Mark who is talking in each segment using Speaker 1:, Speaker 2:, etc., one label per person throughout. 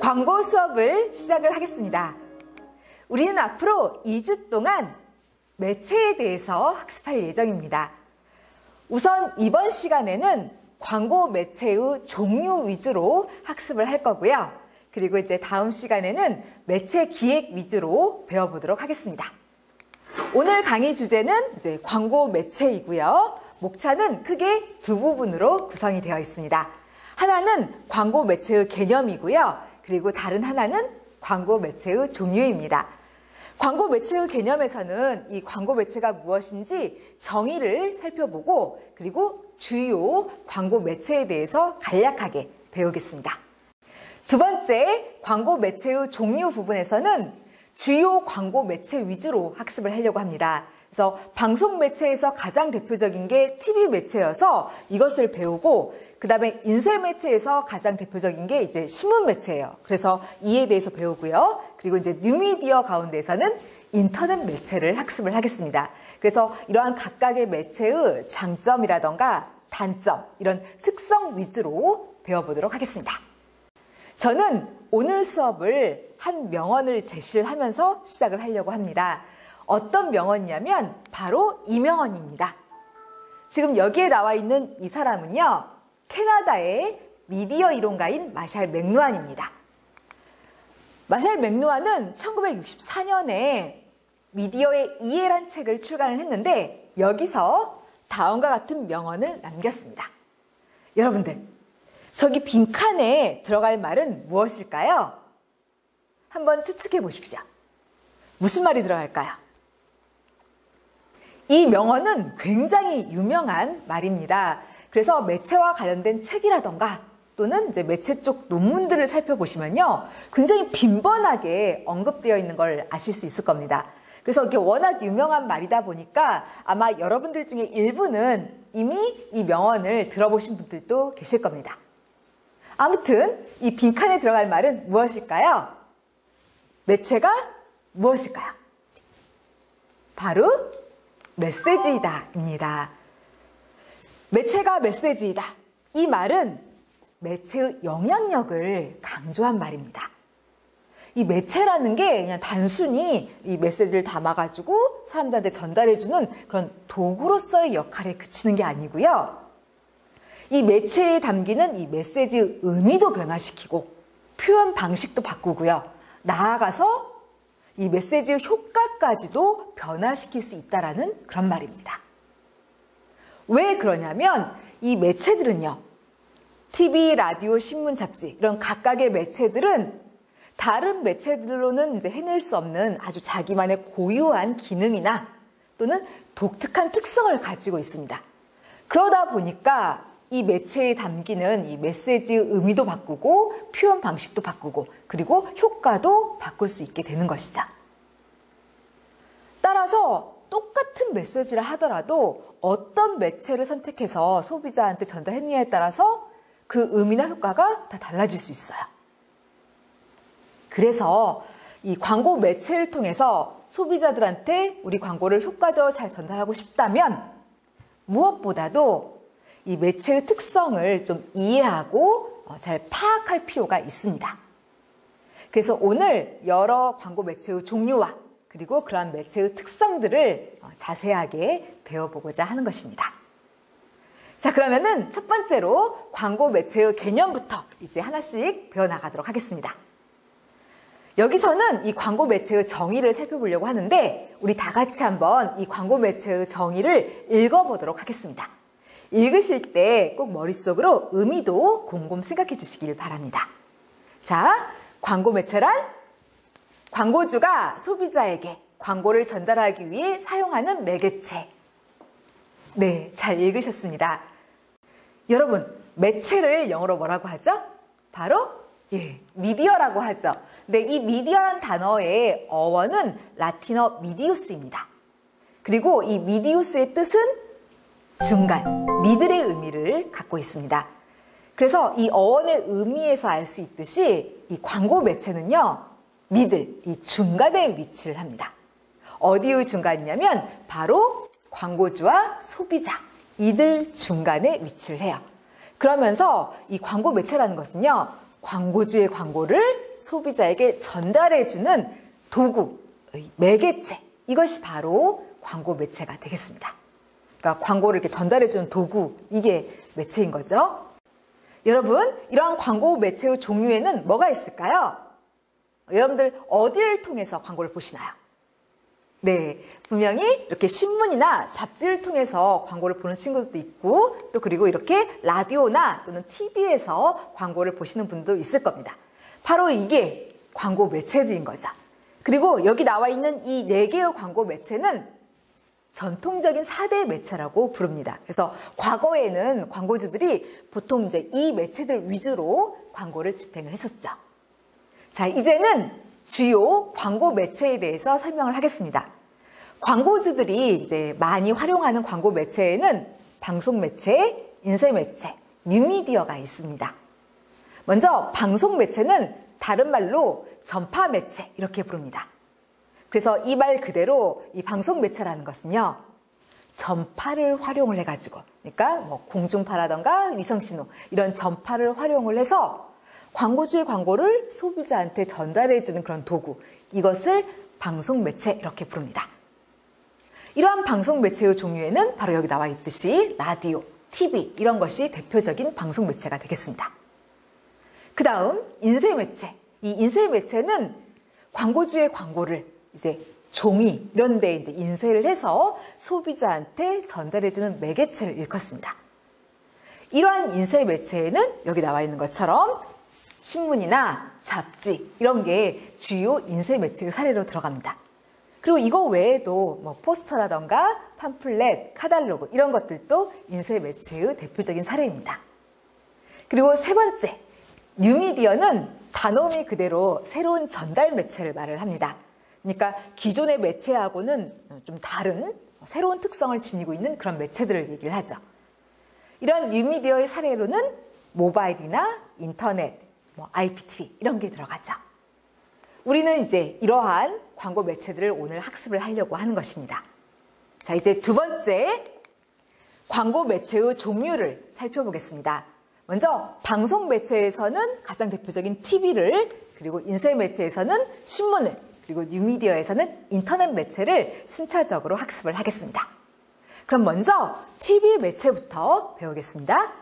Speaker 1: 광고 수업을 시작을 하겠습니다. 우리는 앞으로 2주 동안 매체에 대해서 학습할 예정입니다. 우선 이번 시간에는 광고 매체의 종류 위주로 학습을 할 거고요. 그리고 이제 다음 시간에는 매체 기획 위주로 배워보도록 하겠습니다. 오늘 강의 주제는 이제 광고 매체이고요. 목차는 크게 두 부분으로 구성이 되어 있습니다. 하나는 광고 매체의 개념이고요. 그리고 다른 하나는 광고 매체의 종류입니다. 광고 매체의 개념에서는 이 광고 매체가 무엇인지 정의를 살펴보고 그리고 주요 광고 매체에 대해서 간략하게 배우겠습니다. 두 번째, 광고 매체의 종류 부분에서는 주요 광고 매체 위주로 학습을 하려고 합니다. 그래서 방송 매체에서 가장 대표적인 게 TV 매체여서 이것을 배우고 그 다음에 인쇄 매체에서 가장 대표적인 게 이제 신문 매체예요. 그래서 이에 대해서 배우고요. 그리고 이제 뉴미디어 가운데서는 인터넷 매체를 학습을 하겠습니다. 그래서 이러한 각각의 매체의 장점이라던가 단점, 이런 특성 위주로 배워보도록 하겠습니다. 저는 오늘 수업을 한 명언을 제시를 하면서 시작을 하려고 합니다. 어떤 명언이냐면 바로 이 명언입니다. 지금 여기에 나와 있는 이 사람은요, 캐나다의 미디어 이론가인 마샬 맥루한입니다. 마샬 맥루한은 1964년에 미디어의 이해란 책을 출간을 했는데 여기서 다음과 같은 명언을 남겼습니다. 여러분들, 저기 빈칸에 들어갈 말은 무엇일까요? 한번 추측해 보십시오. 무슨 말이 들어갈까요? 이 명언은 굉장히 유명한 말입니다. 그래서 매체와 관련된 책이라던가 또는 이제 매체 쪽 논문들을 살펴보시면요, 굉장히 빈번하게 언급되어 있는 걸 아실 수 있을 겁니다. 그래서 이게 워낙 유명한 말이다 보니까 아마 여러분들 중에 일부는 이미 이 명언을 들어보신 분들도 계실 겁니다. 아무튼 이 빈칸에 들어갈 말은 무엇일까요? 매체가 무엇일까요? 바로 메시지이다입니다. 매체가 메시지이다. 이 말은 매체의 영향력을 강조한 말입니다. 이 매체라는 게 그냥 단순히 이 메시지를 담아가지고 사람들한테 전달해주는 그런 도구로서의 역할에 그치는 게 아니고요. 이 매체에 담기는 이 메시지의 의미도 변화시키고 표현 방식도 바꾸고요. 나아가서 이 메시지의 효과까지도 변화시킬 수 있다는 그런 말입니다. 왜 그러냐면 이 매체들은요, TV, 라디오, 신문, 잡지 이런 각각의 매체들은 다른 매체들로는 이제 해낼 수 없는 아주 자기만의 고유한 기능이나 또는 독특한 특성을 가지고 있습니다. 그러다 보니까 이 매체에 담기는 이 메시지의 의미도 바꾸고 표현 방식도 바꾸고 그리고 효과도 바꿀 수 있게 되는 것이죠. 따라서 똑같은 메시지를 하더라도 어떤 매체를 선택해서 소비자한테 전달했느냐에 따라서 그 의미나 효과가 다 달라질 수 있어요. 그래서 이 광고 매체를 통해서 소비자들한테 우리 광고를 효과적으로 잘 전달하고 싶다면 무엇보다도 이 매체의 특성을 좀 이해하고 잘 파악할 필요가 있습니다. 그래서 오늘 여러 광고 매체의 종류와 그리고 그러한 매체의 특성들을 자세하게 배워보고자 하는 것입니다. 자, 그러면은 첫 번째로 광고 매체의 개념부터 이제 하나씩 배워나가도록 하겠습니다. 여기서는 이 광고 매체의 정의를 살펴보려고 하는데 우리 다 같이 한번 이 광고 매체의 정의를 읽어보도록 하겠습니다. 읽으실 때 꼭 머릿속으로 의미도 곰곰 생각해 주시길 바랍니다. 자, 광고 매체란 광고주가 소비자에게 광고를 전달하기 위해 사용하는 매개체. 네, 잘 읽으셨습니다. 여러분, 매체를 영어로 뭐라고 하죠? 바로 미디어라고 하죠. 근데 이 미디어란 단어의 어원은 라틴어 미디우스입니다. 그리고 이 미디우스의 뜻은 중간, 미들의 의미를 갖고 있습니다. 그래서 이 어원의 의미에서 알 수 있듯이 이 광고 매체는요, 미들, 이 중간에 위치를 합니다. 어디의 중간이냐면 바로 광고주와 소비자, 이들 중간에 위치를 해요. 그러면서 이 광고 매체라는 것은요, 광고주의 광고를 소비자에게 전달해주는 도구, 매개체, 이것이 바로 광고 매체가 되겠습니다. 그러니까 광고를 이렇게 전달해주는 도구, 이게 매체인 거죠. 여러분, 이러한 광고 매체의 종류에는 뭐가 있을까요? 여러분들 어디를 통해서 광고를 보시나요? 네, 분명히 이렇게 신문이나 잡지를 통해서 광고를 보는 친구들도 있고, 또 그리고 이렇게 라디오나 또는 TV에서 광고를 보시는 분도 있을 겁니다. 바로 이게 광고 매체들인 거죠. 그리고 여기 나와 있는 이 4개의 광고 매체는 전통적인 4대 매체라고 부릅니다. 그래서 과거에는 광고주들이 보통 이제 이 매체들 위주로 광고를 집행을 했었죠. 자, 이제는 주요 광고 매체에 대해서 설명을 하겠습니다. 광고주들이 이제 많이 활용하는 광고 매체에는 방송 매체, 인쇄 매체, 뉴미디어가 있습니다. 먼저 방송 매체는 다른 말로 전파 매체 이렇게 부릅니다. 그래서 이 말 그대로 이 방송 매체라는 것은요, 전파를 활용을 해가지고, 그러니까 뭐 공중파라던가 위성신호 이런 전파를 활용을 해서 광고주의 광고를 소비자한테 전달해주는 그런 도구, 이것을 방송 매체 이렇게 부릅니다. 이러한 방송 매체의 종류에는 바로 여기 나와 있듯이 라디오, TV 이런 것이 대표적인 방송 매체가 되겠습니다. 그 다음 인쇄 매체. 이 인쇄 매체는 광고주의 광고를 이제 종이 이런 데 이제 인쇄를 해서 소비자한테 전달해주는 매개체를 일컫습니다. 이러한 인쇄 매체에는 여기 나와 있는 것처럼 신문이나 잡지 이런 게 주요 인쇄 매체의 사례로 들어갑니다. 그리고 이거 외에도 뭐 포스터라던가 팜플렛, 카탈로그 이런 것들도 인쇄 매체의 대표적인 사례입니다. 그리고 세 번째, 뉴미디어는 단어미 그대로 새로운 전달 매체를 말을 합니다. 그러니까 기존의 매체하고는 좀 다른 새로운 특성을 지니고 있는 그런 매체들을 얘기를 하죠. 이런 뉴미디어의 사례로는 모바일이나 인터넷, IPTV 이런 게 들어가죠. 우리는 이제 이러한 광고 매체들을 오늘 학습을 하려고 하는 것입니다. 자, 이제 두 번째 광고 매체의 종류를 살펴보겠습니다. 먼저 방송 매체에서는 가장 대표적인 TV를, 그리고 인쇄 매체에서는 신문을, 그리고 뉴미디어에서는 인터넷 매체를 순차적으로 학습을 하겠습니다. 그럼 먼저 TV 매체부터 배우겠습니다.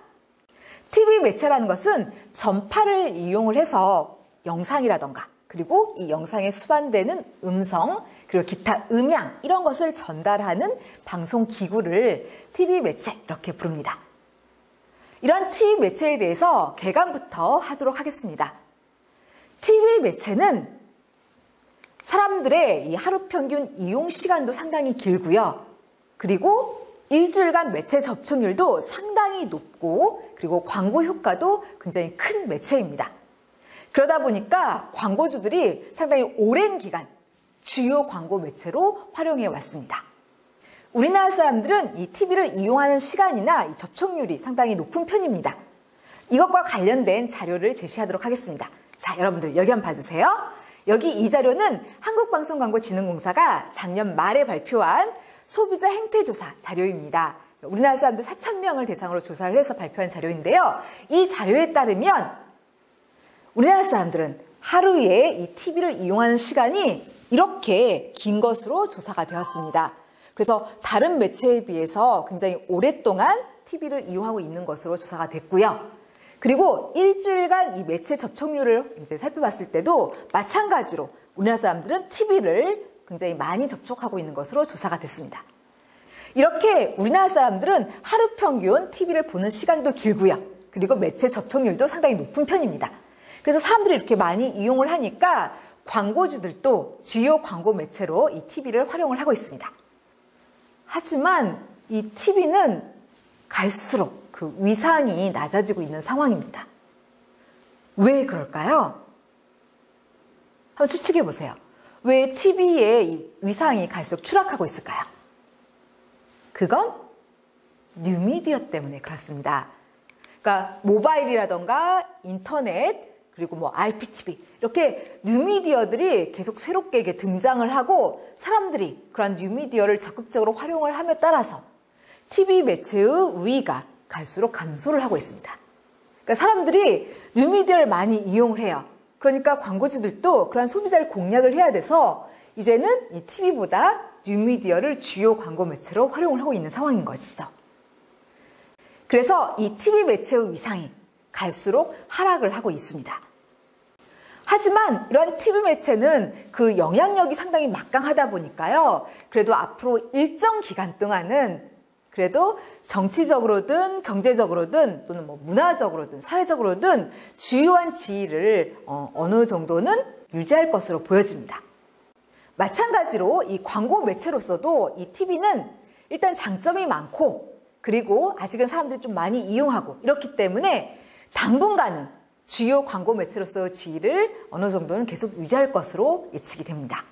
Speaker 1: TV 매체라는 것은 전파를 이용을 해서 영상이라던가, 그리고 이 영상에 수반되는 음성, 그리고 기타 음향 이런 것을 전달하는 방송 기구를 TV 매체 이렇게 부릅니다. 이런 TV 매체에 대해서 개관부터 하도록 하겠습니다. TV 매체는 사람들의 이 하루 평균 이용 시간도 상당히 길고요. 그리고 일주일간 매체 접촉률도 상당히 높고, 그리고 광고 효과도 굉장히 큰 매체입니다. 그러다 보니까 광고주들이 상당히 오랜 기간 주요 광고 매체로 활용해 왔습니다. 우리나라 사람들은 이 TV를 이용하는 시간이나 이 접촉률이 상당히 높은 편입니다. 이것과 관련된 자료를 제시하도록 하겠습니다. 자, 여러분들 여기 한번 봐주세요. 여기 이 자료는 한국방송광고진흥공사가 작년 말에 발표한 소비자 행태조사 자료입니다. 우리나라 사람들 4,000명을 대상으로 조사를 해서 발표한 자료인데요. 이 자료에 따르면 우리나라 사람들은 하루에 이 TV를 이용하는 시간이 이렇게 긴 것으로 조사가 되었습니다. 그래서 다른 매체에 비해서 굉장히 오랫동안 TV를 이용하고 있는 것으로 조사가 됐고요. 그리고 일주일간 이 매체 접촉률을 이제 살펴봤을 때도 마찬가지로 우리나라 사람들은 TV를 굉장히 많이 접촉하고 있는 것으로 조사가 됐습니다. 이렇게 우리나라 사람들은 하루 평균 TV를 보는 시간도 길고요. 그리고 매체 접촉률도 상당히 높은 편입니다. 그래서 사람들이 이렇게 많이 이용을 하니까 광고주들도 주요 광고 매체로 이 TV를 활용을 하고 있습니다. 하지만 이 TV는 갈수록 그 위상이 낮아지고 있는 상황입니다. 왜 그럴까요? 한번 추측해 보세요. 왜 TV의 이 위상이 갈수록 추락하고 있을까요? 그건 뉴미디어 때문에 그렇습니다. 그러니까 모바일이라던가 인터넷, 그리고 뭐 IPTV 이렇게 뉴미디어들이 계속 새롭게 등장을 하고 사람들이 그런 뉴미디어를 적극적으로 활용을 함에 따라서 TV 매체의 우위가 갈수록 감소를 하고 있습니다. 그러니까 사람들이 뉴미디어를 많이 이용을 해요. 그러니까 광고주들도 그런 소비자를 공략을 해야 돼서 이제는 이 TV보다 뉴미디어를 주요 광고 매체로 활용을 하고 있는 상황인 것이죠. 그래서 이 TV 매체의 위상이 갈수록 하락을 하고 있습니다. 하지만 이런 TV 매체는 그 영향력이 상당히 막강하다 보니까요. 그래도 앞으로 일정 기간 동안은 그래도 정치적으로든 경제적으로든 또는 뭐 문화적으로든 사회적으로든 주요한 지위를 어느 정도는 유지할 것으로 보여집니다. 마찬가지로 이 광고 매체로서도 이 TV는 일단 장점이 많고 그리고 아직은 사람들이 좀 많이 이용하고 이렇기 때문에 당분간은 주요 광고 매체로서의 지위를 어느 정도는 계속 유지할 것으로 예측이 됩니다.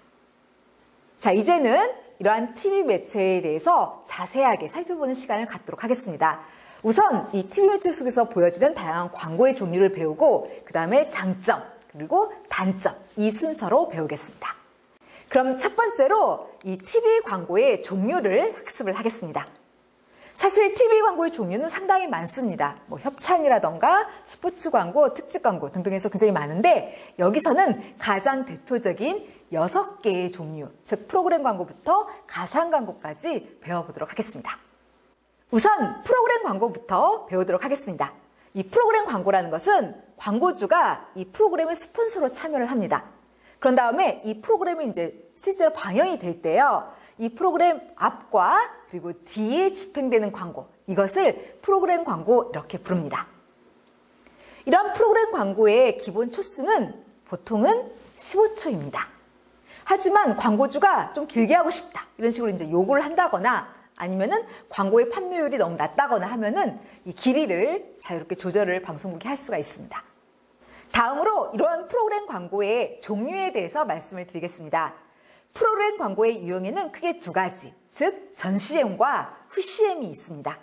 Speaker 1: 자, 이제는 이러한 TV 매체에 대해서 자세하게 살펴보는 시간을 갖도록 하겠습니다. 우선 이 TV 매체 속에서 보여지는 다양한 광고의 종류를 배우고 그 다음에 장점 그리고 단점 이 순서로 배우겠습니다. 그럼 첫 번째로 이 TV 광고의 종류를 학습을 하겠습니다. 사실 TV 광고의 종류는 상당히 많습니다. 뭐 협찬이라던가 스포츠 광고, 특집 광고 등등 해서 굉장히 많은데 여기서는 가장 대표적인 6개의 종류, 즉 프로그램 광고부터 가상 광고까지 배워보도록 하겠습니다. 우선 프로그램 광고부터 배우도록 하겠습니다. 이 프로그램 광고라는 것은 광고주가 이 프로그램의 스폰서로 참여를 합니다. 그런 다음에 이 프로그램이 이제 실제로 방영이 될 때요. 이 프로그램 앞과 그리고 뒤에 집행되는 광고, 이것을 프로그램 광고 이렇게 부릅니다. 이런 프로그램 광고의 기본 초수는 보통은 15초입니다. 하지만 광고주가 좀 길게 하고 싶다 이런 식으로 이제 요구를 한다거나 아니면은 광고의 판매율이 너무 낮다거나 하면은 이 길이를 자유롭게 조절을 방송국이 할 수가 있습니다. 다음으로 이러한 프로그램 광고의 종류에 대해서 말씀을 드리겠습니다. 프로그램 광고의 유형에는 크게 두 가지, 즉 전 CM과 후 CM이 있습니다.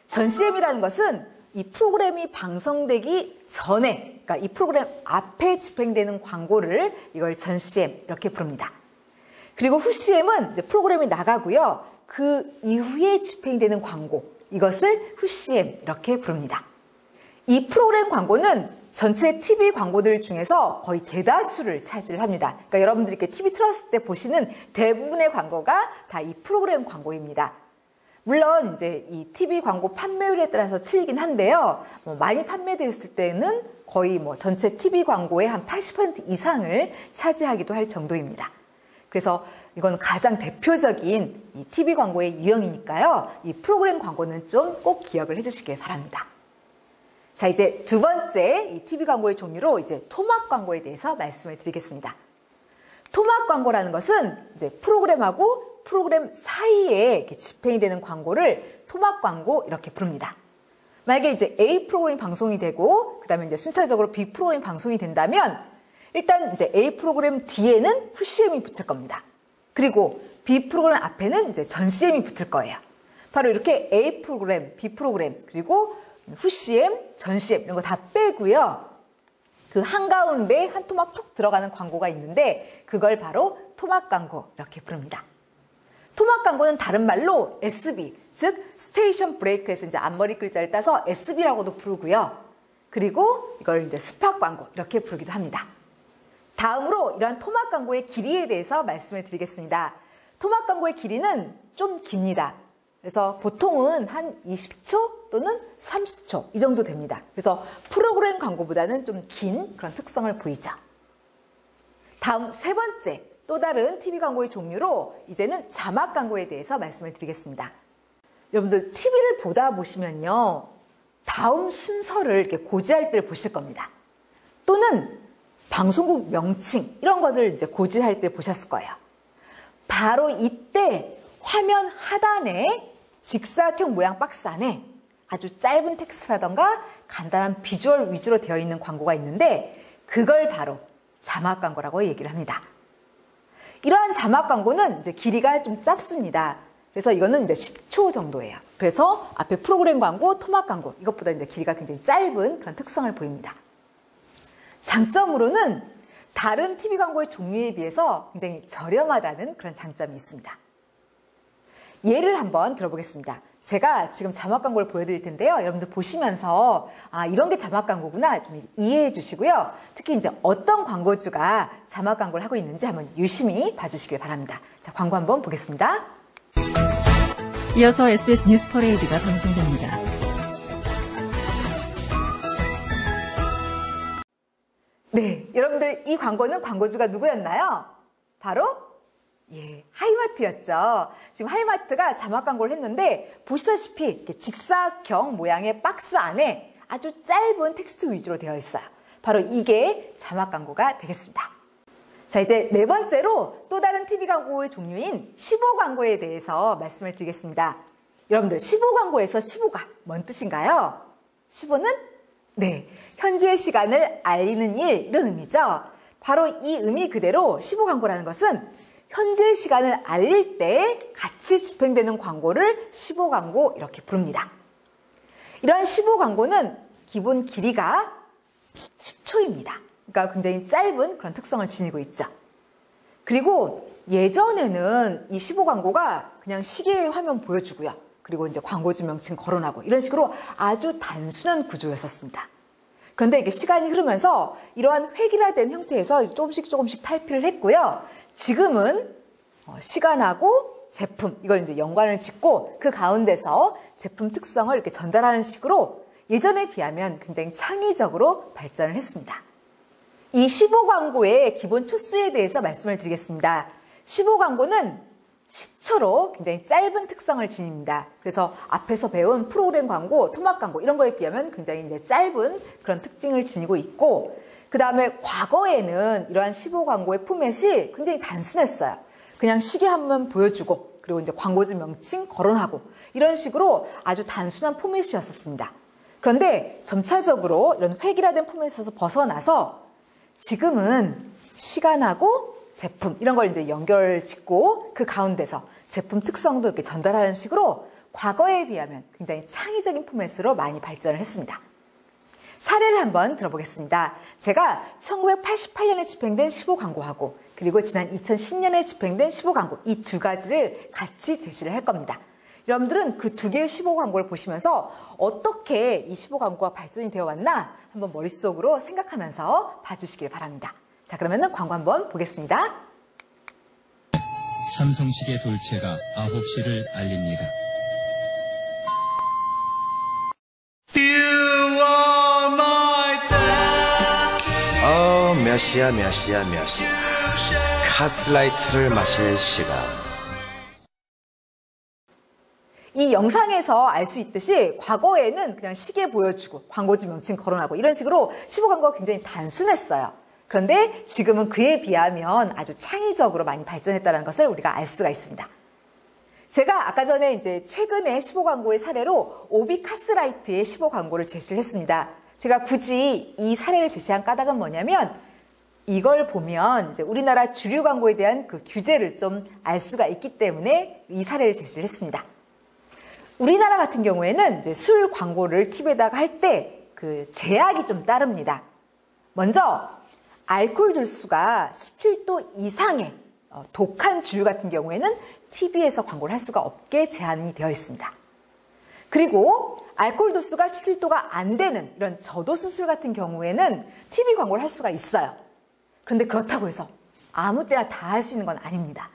Speaker 1: 전 CM이라는 것은 이 프로그램이 방송되기 전에, 그러니까 이 프로그램 앞에 집행되는 광고를 이걸 전 CM 이렇게 부릅니다. 그리고 후 CM은 이제 프로그램이 나가고요. 그 이후에 집행되는 광고, 이것을 후 CM 이렇게 부릅니다. 이 프로그램 광고는 전체 TV 광고들 중에서 거의 대다수를 차지를 합니다. 그러니까 여러분들이 이렇게 TV 틀었을 때 보시는 대부분의 광고가 다 이 프로그램 광고입니다. 물론 이제 이 TV 광고 판매율에 따라서 틀리긴 한데요. 많이 판매됐을 때는 거의 전체 TV 광고의 한 80% 이상을 차지하기도 할 정도입니다. 그래서 이건 가장 대표적인 이 TV 광고의 유형이니까요. 이 프로그램 광고는 좀 꼭 기억을 해주시길 바랍니다. 자, 이제 두 번째 이 TV 광고의 종류로 이제 토막 광고에 대해서 말씀을 드리겠습니다. 토막 광고라는 것은 이제 프로그램하고 프로그램 사이에 이렇게 집행이 되는 광고를 토막 광고 이렇게 부릅니다. 만약에 이제 A 프로그램이 방송이 되고 그다음에 이제 순차적으로 B 프로그램이 방송이 된다면 일단 이제 A 프로그램 뒤에는 후 CM이 붙을 겁니다. 그리고 B 프로그램 앞에는 이제 전 CM이 붙을 거예요. 바로 이렇게 A 프로그램, B 프로그램, 그리고 후 CM, 전 CM 이런 거 다 빼고요. 그 한가운데 한 토막 톡 들어가는 광고가 있는데 그걸 바로 토막 광고 이렇게 부릅니다. 토막 광고는 다른 말로 SB, 즉 스테이션 브레이크에서 이제 앞머리 글자를 따서 SB라고도 부르고요. 그리고 이걸 이제 스팟 광고 이렇게 부르기도 합니다. 다음으로 이러한 토막 광고의 길이에 대해서 말씀을 드리겠습니다. 토막 광고의 길이는 좀 깁니다. 그래서 보통은 한 20초 또는 30초 이 정도 됩니다. 그래서 프로그램 광고보다는 좀 긴 그런 특성을 보이죠. 다음 세 번째 또 다른 TV 광고의 종류로 이제는 자막 광고에 대해서 말씀을 드리겠습니다. 여러분들 TV를 보다 보시면요. 다음 순서를 이렇게 고지할 때를 보실 겁니다. 또는 방송국 명칭 이런 것들 이제 고지할 때 보셨을 거예요. 바로 이때 화면 하단에 직사각형 모양 박스 안에 아주 짧은 텍스트라던가 간단한 비주얼 위주로 되어 있는 광고가 있는데 그걸 바로 자막 광고라고 얘기를 합니다. 이러한 자막 광고는 이제 길이가 좀 짧습니다. 그래서 이거는 이제 10초 정도예요. 그래서 앞에 프로그램 광고, 토막 광고 이것보다 이제 길이가 굉장히 짧은 그런 특성을 보입니다. 장점으로는 다른 TV 광고의 종류에 비해서 굉장히 저렴하다는 그런 장점이 있습니다. 예를 한번 들어보겠습니다. 제가 지금 자막 광고를 보여드릴 텐데요. 여러분들 보시면서 이런 게 자막 광고구나 좀 이해해 주시고요. 특히 이제 어떤 광고주가 자막 광고를 하고 있는지 한번 유심히 봐주시길 바랍니다. 자, 광고 한번 보겠습니다.
Speaker 2: 이어서 SBS 뉴스 퍼레이드가 방송됩니다.
Speaker 1: 네, 여러분들 이 광고는 광고주가 누구였나요? 바로 하이마트였죠. 지금 하이마트가 자막 광고를 했는데 보시다시피 이렇게 직사각 모양의 박스 안에 아주 짧은 텍스트 위주로 되어 있어요. 바로 이게 자막 광고가 되겠습니다. 자, 이제 네 번째로 또 다른 TV 광고의 종류인 15 광고에 대해서 말씀을 드리겠습니다. 여러분들 15 광고에서 15가 뭔 뜻인가요? 15는 현재 시간을 알리는 일, 이런 의미죠. 바로 이 의미 그대로 15 광고라는 것은 현재 시간을 알릴 때 같이 집행되는 광고를 15 광고 이렇게 부릅니다. 이러한 15 광고는 기본 길이가 10초입니다. 그러니까 굉장히 짧은 그런 특성을 지니고 있죠. 그리고 예전에는 이 15 광고가 그냥 시계 화면 보여주고요. 그리고 이제 광고주 명칭 거론하고 이런 식으로 아주 단순한 구조였었습니다. 그런데 이게 시간이 흐르면서 이러한 획일화된 형태에서 조금씩 탈피를 했고요. 지금은 시간하고 제품, 이걸 이제 연관을 짓고 그 가운데서 제품 특성을 이렇게 전달하는 식으로 예전에 비하면 굉장히 창의적으로 발전을 했습니다. 이 15 광고의 기본 초수에 대해서 말씀을 드리겠습니다. 15 광고는 10초로 굉장히 짧은 특성을 지닙니다. 그래서 앞에서 배운 프로그램 광고, 토막 광고 이런 거에 비하면 굉장히 이제 짧은 그런 특징을 지니고 있고, 그 다음에 과거에는 이러한 15 광고의 포맷이 굉장히 단순했어요. 그냥 시계 한번 보여주고, 그리고 이제 광고주 명칭 거론하고 이런 식으로 아주 단순한 포맷이었었습니다. 그런데 점차적으로 이런 획일화된 포맷에서 벗어나서 지금은 시간하고 제품 이런 걸 이제 연결 짓고 그 가운데서 제품 특성도 이렇게 전달하는 식으로 과거에 비하면 굉장히 창의적인 포맷으로 많이 발전을 했습니다. 사례를 한번 들어보겠습니다. 제가 1988년에 집행된 15 광고하고 그리고 지난 2010년에 집행된 15 광고 이 두 가지를 같이 제시를 할 겁니다. 여러분들은 그 두 개의 15 광고를 보시면서 어떻게 이 15 광고가 발전이 되어 왔나 한번 머릿속으로 생각하면서 봐주시길 바랍니다. 자, 그러면 광고 한번 보겠습니다.
Speaker 3: 삼성시계 돌체가 9시를 알립니다.
Speaker 4: 몇 시야. 카스라이트를 마실 시간.
Speaker 1: 이 영상에서 알 수 있듯이 과거에는 그냥 시계 보여주고 광고주 명칭 거론하고 이런 식으로 15 광고가 굉장히 단순했어요. 그런데 지금은 그에 비하면 아주 창의적으로 많이 발전했다는 것을 우리가 알 수가 있습니다. 제가 아까 전에 이제 최근에 15 광고의 사례로 오비 카스라이트의 15 광고를 제시를 했습니다. 제가 굳이 이 사례를 제시한 까닭은 뭐냐면 이걸 보면 이제 우리나라 주류 광고에 대한 그 규제를 좀 알 수가 있기 때문에 이 사례를 제시를 했습니다. 우리나라 같은 경우에는 이제 술 광고를 TV에다가 할 때 그 제약이 좀 따릅니다. 먼저 알코올 도수가 17도 이상의 독한 주류 같은 경우에는 TV에서 광고를 할 수가 없게 제한이 되어 있습니다. 그리고 알코올 도수가 17도가 안 되는 이런 저도수 술 같은 경우에는 TV 광고를 할 수가 있어요. 그런데 그렇다고 해서 아무 때나 다 할 수 있는 건 아닙니다.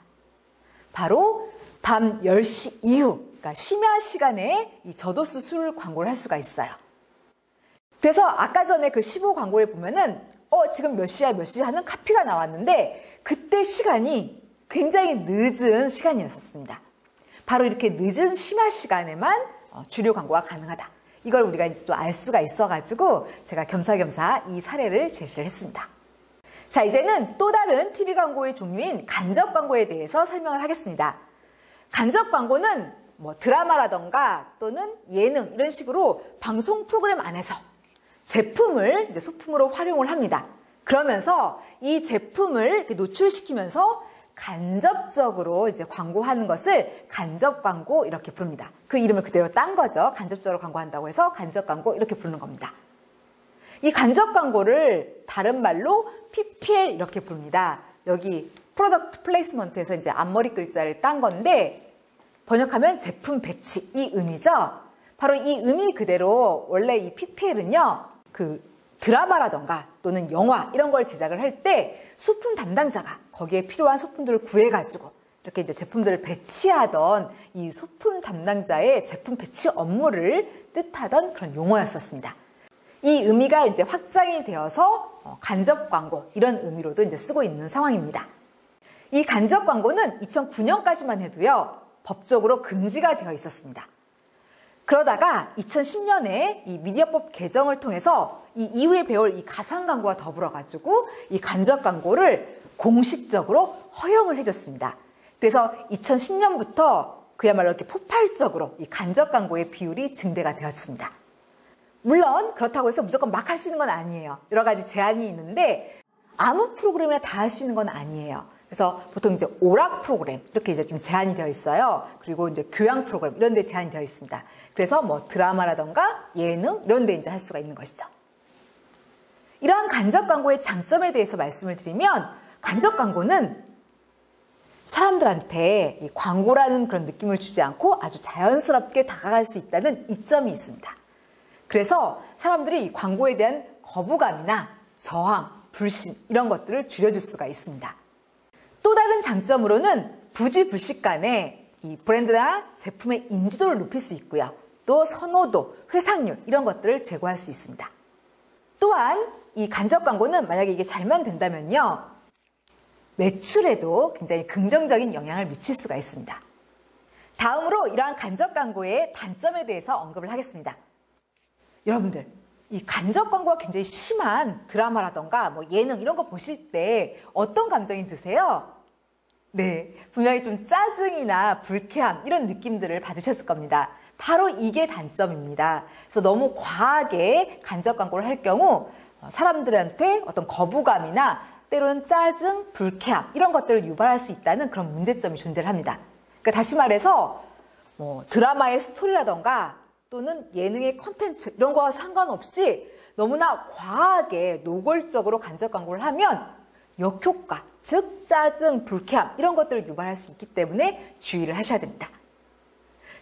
Speaker 1: 바로 밤 10시 이후, 그러니까 심야 시간에 이 저도수 술 광고를 할 수가 있어요. 그래서 아까 전에 그 15 광고에 보면은 지금 몇 시야 하는 카피가 나왔는데 그때 시간이 굉장히 늦은 시간이었습니다. 바로 이렇게 늦은 심야 시간에만 주류 광고가 가능하다. 이걸 우리가 이제 또 알 수가 있어가지고 제가 겸사겸사 이 사례를 제시를 했습니다. 자, 이제는 또 다른 TV 광고의 종류인 간접 광고에 대해서 설명을 하겠습니다. 간접 광고는 뭐 드라마라던가 또는 예능 이런 식으로 방송 프로그램 안에서 제품을 이제 소품으로 활용을 합니다. 그러면서 이 제품을 이렇게 노출시키면서 간접적으로 이제 광고하는 것을 간접 광고 이렇게 부릅니다. 그 이름을 그대로 딴 거죠. 간접적으로 광고한다고 해서 간접 광고 이렇게 부르는 겁니다. 이 간접 광고를 다른 말로 PPL 이렇게 부릅니다. 여기 프로덕트 플레이스먼트에서 이제 앞머리 글자를 딴 건데 번역하면 제품 배치, 이 의미죠. 바로 이 의미 그대로 원래 이 PPL은요, 그 드라마라던가 또는 영화 이런 걸 제작을 할 때 소품 담당자가 거기에 필요한 소품들을 구해가지고 이렇게 이제 제품들을 배치하던 이 소품 담당자의 제품 배치 업무를 뜻하던 그런 용어였었습니다. 이 의미가 이제 확장이 되어서 간접 광고 이런 의미로도 이제 쓰고 있는 상황입니다. 이 간접 광고는 2009년까지만 해도요, 법적으로 금지가 되어 있었습니다. 그러다가 2010년에 이 미디어법 개정을 통해서 이 이후에 배울 이 가상 광고와 더불어가지고 이 간접 광고를 공식적으로 허용을 해줬습니다. 그래서 2010년부터 그야말로 이렇게 폭발적으로 이 간접 광고의 비율이 증대가 되었습니다. 물론 그렇다고 해서 무조건 막 할 수 있는 건 아니에요. 여러 가지 제한이 있는데 아무 프로그램이나 다 할 수 있는 건 아니에요. 그래서 보통 이제 오락 프로그램 이렇게 이제 좀 제한이 되어 있어요. 그리고 이제 교양 프로그램 이런 데 제한이 되어 있습니다. 그래서 뭐 드라마라던가 예능 이런 데 이제 할 수가 있는 것이죠. 이러한 간접 광고의 장점에 대해서 말씀을 드리면 간접 광고는 사람들한테 이 광고라는 그런 느낌을 주지 않고 아주 자연스럽게 다가갈 수 있다는 이점이 있습니다. 그래서 사람들이 이 광고에 대한 거부감이나 저항, 불신 이런 것들을 줄여줄 수가 있습니다. 또 다른 장점으로는 부지불식간에 이 브랜드나 제품의 인지도를 높일 수 있고요. 또 선호도, 회상률 이런 것들을 제고할 수 있습니다. 또한 이 간접 광고는 만약에 이게 잘만 된다면요, 매출에도 굉장히 긍정적인 영향을 미칠 수가 있습니다. 다음으로 이러한 간접 광고의 단점에 대해서 언급을 하겠습니다. 여러분들, 이 간접 광고가 굉장히 심한 드라마라던가 뭐 예능 이런 거 보실 때 어떤 감정이 드세요? 네, 분명히 좀 짜증이나 불쾌함 이런 느낌들을 받으셨을 겁니다. 바로 이게 단점입니다. 그래서 너무 과하게 간접 광고를 할 경우 사람들한테 어떤 거부감이나 때로는 짜증, 불쾌함 이런 것들을 유발할 수 있다는 그런 문제점이 존재를 합니다. 그러니까 다시 말해서 뭐 드라마의 스토리라던가 또는 예능의 콘텐츠 이런 거와 상관없이 너무나 과하게 노골적으로 간접 광고를 하면 역효과, 즉 짜증, 불쾌함 이런 것들을 유발할 수 있기 때문에 주의를 하셔야 됩니다.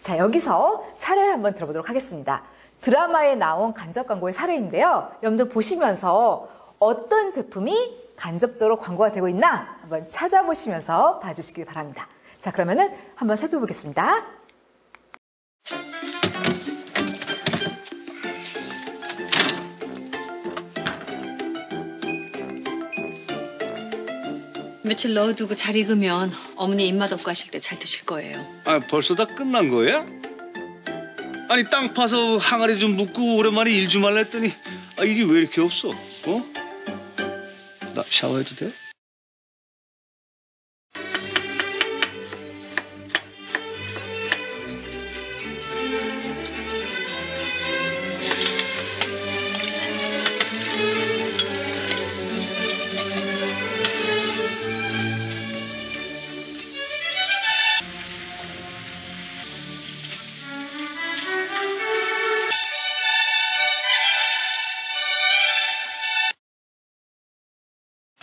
Speaker 1: 자, 여기서 사례를 한번 들어보도록 하겠습니다. 드라마에 나온 간접 광고의 사례인데요. 여러분들 보시면서 어떤 제품이 간접적으로 광고가 되고 있나 한번 찾아보시면서 봐주시길 바랍니다. 자, 그러면은 한번 살펴보겠습니다.
Speaker 5: 며칠 넣어두고 잘 익으면 어머니 입맛 없고 하실 때 잘 드실 거예요.
Speaker 6: 아, 벌써 다 끝난 거야? 아니, 땅 파서 항아리 좀 묻고 오랜만에 일 좀 할라 했더니 일이 왜 이렇게 없어? 나 샤워해도 돼?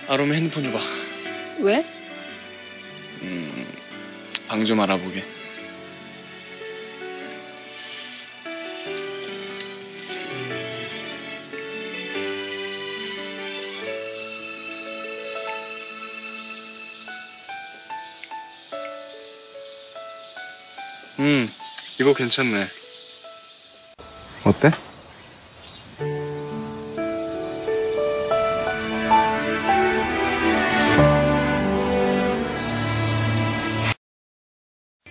Speaker 6: 아롬이 핸드폰 줘봐.
Speaker 5: 왜?
Speaker 6: 방 좀 알아보게. 이거 괜찮네. 어때?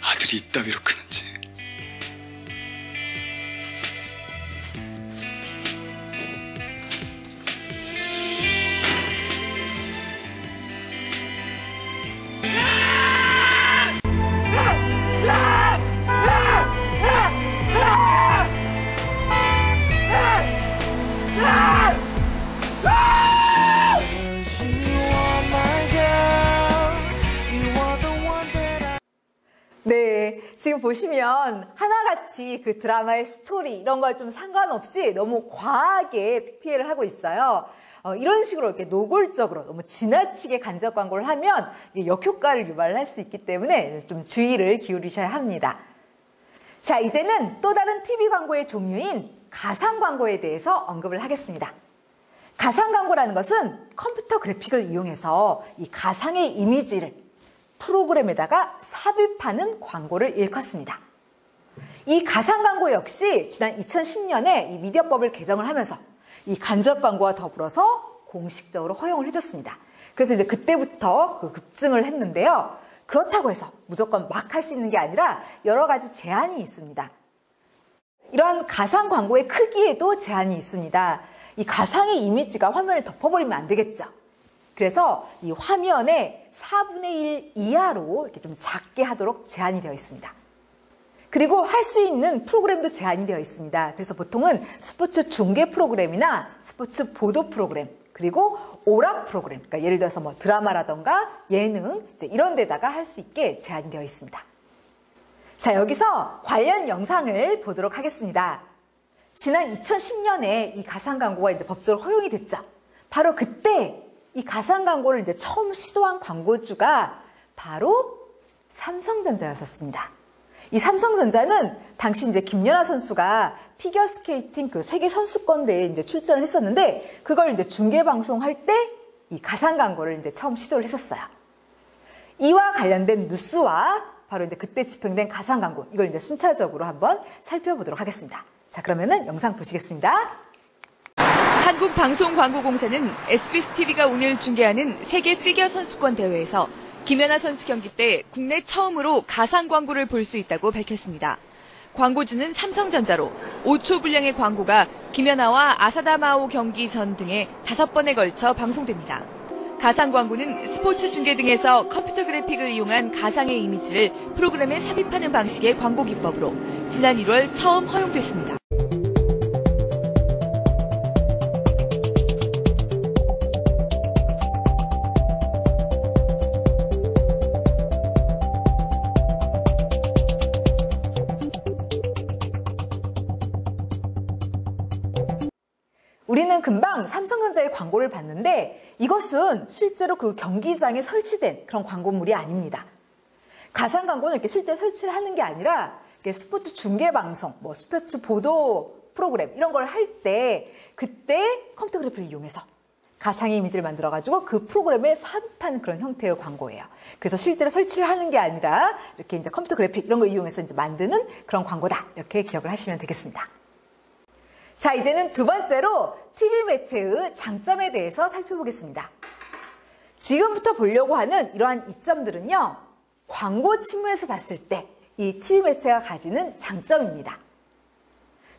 Speaker 6: 아들이 이따위로 크는지.
Speaker 1: 네, 지금 보시면 하나같이 그 드라마의 스토리 이런 거 좀 상관없이 너무 과하게 PPL을 하고 있어요. 이런 식으로 이렇게 노골적으로 너무 지나치게 간접 광고를 하면 이게 역효과를 유발할 수 있기 때문에 좀 주의를 기울이셔야 합니다. 자, 이제는 또 다른 TV 광고의 종류인 가상 광고에 대해서 언급을 하겠습니다. 가상 광고라는 것은 컴퓨터 그래픽을 이용해서 이 가상의 이미지를 프로그램에다가 삽입하는 광고를 일컫습니다. 이 가상 광고 역시 지난 2010년에 이 미디어법을 개정을 하면서 이 간접 광고와 더불어서 공식적으로 허용을 해줬습니다. 그래서 이제 그때부터 급증을 했는데요. 그렇다고 해서 무조건 막 할 수 있는 게 아니라 여러 가지 제한이 있습니다. 이러한 가상 광고의 크기에도 제한이 있습니다. 이 가상의 이미지가 화면을 덮어버리면 안 되겠죠. 그래서 이 화면의 4분의 1 이하로 이렇게 좀 작게 하도록 제한이 되어 있습니다. 그리고 할 수 있는 프로그램도 제한이 되어 있습니다. 그래서 보통은 스포츠 중계 프로그램이나 스포츠 보도 프로그램, 그리고 오락 프로그램, 그러니까 예를 들어서 뭐 드라마라던가 예능 이런 데다가 할 수 있게 제한이 되어 있습니다. 자, 여기서 관련 영상을 보도록 하겠습니다. 지난 2010년에 이 가상 광고가 이제 법적으로 허용이 됐죠. 바로 그때 이 가상 광고를 이제 처음 시도한 광고주가 바로 삼성전자였었습니다. 이 삼성전자는 당시 이제 김연아 선수가 피겨스케이팅 그 세계 선수권대회에 이제 출전을 했었는데 그걸 이제 중계 방송할 때 이 가상 광고를 이제 처음 시도를 했었어요. 이와 관련된 뉴스와 바로 이제 그때 집행된 가상 광고, 이걸 이제 순차적으로 한번 살펴보도록 하겠습니다. 자, 그러면은 영상 보시겠습니다.
Speaker 7: 한국방송광고공사는 SBSTV가 오늘 중계하는 세계 피겨 선수권 대회에서 김연아 선수 경기 때 국내 처음으로 가상 광고를 볼 수 있다고 밝혔습니다. 광고주는 삼성전자로 5초 분량의 광고가 김연아와 아사다마오 경기 전 등에 5번에 걸쳐 방송됩니다. 가상 광고는 스포츠 중계 등에서 컴퓨터 그래픽을 이용한 가상의 이미지를 프로그램에 삽입하는 방식의 광고 기법으로 지난 1월 처음 허용됐습니다.
Speaker 1: 우리는 금방 삼성전자의 광고를 봤는데 이것은 실제로 그 경기장에 설치된 그런 광고물이 아닙니다. 가상 광고는 이렇게 실제로 설치를 하는 게 아니라 스포츠 중계 방송, 뭐 스포츠 보도 프로그램 이런 걸 할 때 그때 컴퓨터 그래픽을 이용해서 가상의 이미지를 만들어가지고 그 프로그램에 삽입하는 그런 형태의 광고예요. 그래서 실제로 설치를 하는 게 아니라 이렇게 이제 컴퓨터 그래픽 이런 걸 이용해서 이제 만드는 그런 광고다. 이렇게 기억을 하시면 되겠습니다. 자, 이제는 두 번째로 TV 매체의 장점에 대해서 살펴보겠습니다. 지금부터 보려고 하는 이러한 이점들은요, 광고 측면에서 봤을 때 이 TV 매체가 가지는 장점입니다.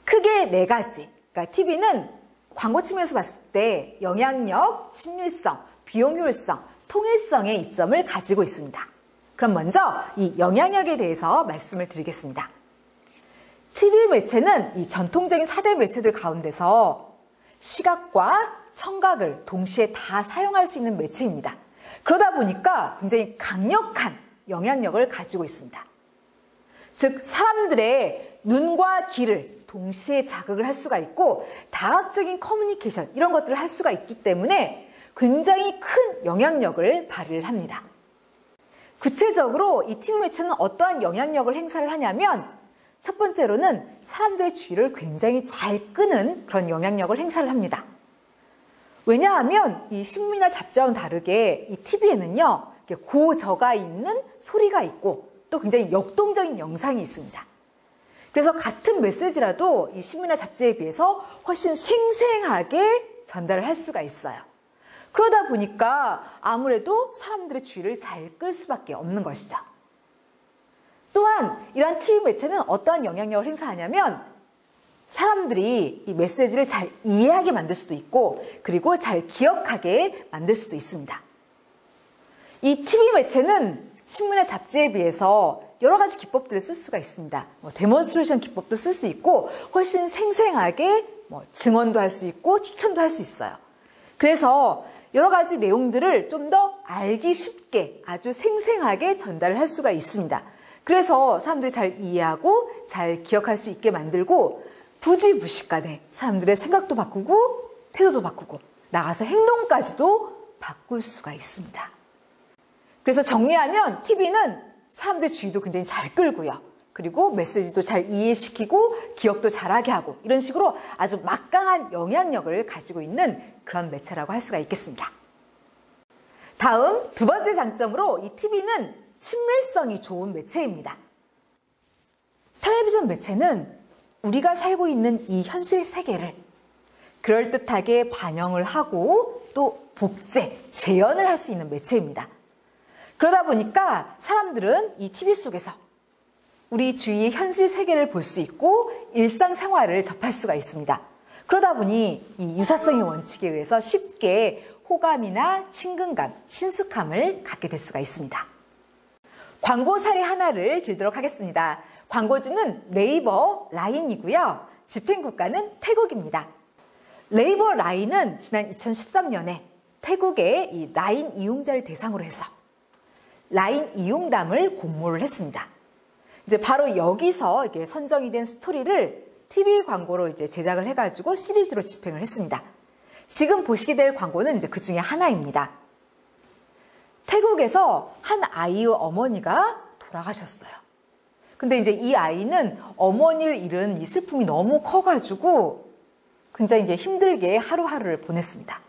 Speaker 1: 크게 4가지. 그러니까 TV는 광고 측면에서 봤을 때 영향력, 친밀성, 비용 효율성, 통일성의 이점을 가지고 있습니다. 그럼 먼저 이 영향력에 대해서 말씀을 드리겠습니다. TV 매체는 이 전통적인 4대 매체들 가운데서 시각과 청각을 동시에 다 사용할 수 있는 매체입니다. 그러다 보니까 굉장히 강력한 영향력을 가지고 있습니다. 즉, 사람들의 눈과 귀를 동시에 자극을 할 수가 있고 다각적인 커뮤니케이션 이런 것들을 할 수가 있기 때문에 굉장히 큰 영향력을 발휘를 합니다. 구체적으로 이 TV 매체는 어떠한 영향력을 행사를 하냐면 첫 번째로는 사람들의 주의를 굉장히 잘 끄는 그런 영향력을 행사를 합니다. 왜냐하면 이 신문이나 잡지와는 다르게 이 TV에는요, 고저가 있는 소리가 있고 또 굉장히 역동적인 영상이 있습니다. 그래서 같은 메시지라도 이 신문이나 잡지에 비해서 훨씬 생생하게 전달을 할 수가 있어요. 그러다 보니까 아무래도 사람들의 주의를 잘 끌 수밖에 없는 것이죠. 또한 이러한 TV 매체는 어떠한 영향력을 행사하냐면 사람들이 이 메시지를 잘 이해하게 만들 수도 있고 그리고 잘 기억하게 만들 수도 있습니다. 이 TV 매체는 신문이나 잡지에 비해서 여러 가지 기법들을 쓸 수가 있습니다. 데몬스트레이션 기법도 쓸 수 있고 훨씬 생생하게 증언도 할 수 있고 추천도 할 수 있어요. 그래서 여러 가지 내용들을 좀 더 알기 쉽게 아주 생생하게 전달을 할 수가 있습니다. 그래서 사람들이 잘 이해하고 잘 기억할 수 있게 만들고 부지부식간에 사람들의 생각도 바꾸고 태도도 바꾸고 나가서 행동까지도 바꿀 수가 있습니다. 그래서 정리하면 TV는 사람들 주의도 굉장히 잘 끌고요. 그리고 메시지도 잘 이해시키고 기억도 잘하게 하고 이런 식으로 아주 막강한 영향력을 가지고 있는 그런 매체라고 할 수가 있겠습니다. 다음 두 번째 장점으로 이 TV는 친밀성이 좋은 매체입니다. 텔레비전 매체는 우리가 살고 있는 이 현실 세계를 그럴듯하게 반영을 하고 또 복제, 재현을 할 수 있는 매체입니다. 그러다 보니까 사람들은 이 TV 속에서 우리 주위의 현실 세계를 볼 수 있고 일상생활을 접할 수가 있습니다. 그러다 보니 이 유사성의 원칙에 의해서 쉽게 호감이나 친근감, 친숙함을 갖게 될 수가 있습니다. 광고 사례 하나를 들도록 하겠습니다. 광고주는 네이버 라인이고요. 집행국가는 태국입니다. 네이버 라인은 지난 2013년에 태국의 이 라인 이용자를 대상으로 해서 라인 이용담을 공모를 했습니다. 이제 바로 여기서 이게 선정이 된 스토리를 TV 광고로 이제 제작을 해가지고 시리즈로 집행을 했습니다. 지금 보시게 될 광고는 이제 그 중에 하나입니다. 태국에서 한 아이의 어머니가 돌아가셨어요. 근데 이제 이 아이는 어머니를 잃은 이 슬픔이 너무 커가지고 굉장히 이제 힘들게 하루하루를 보냈습니다.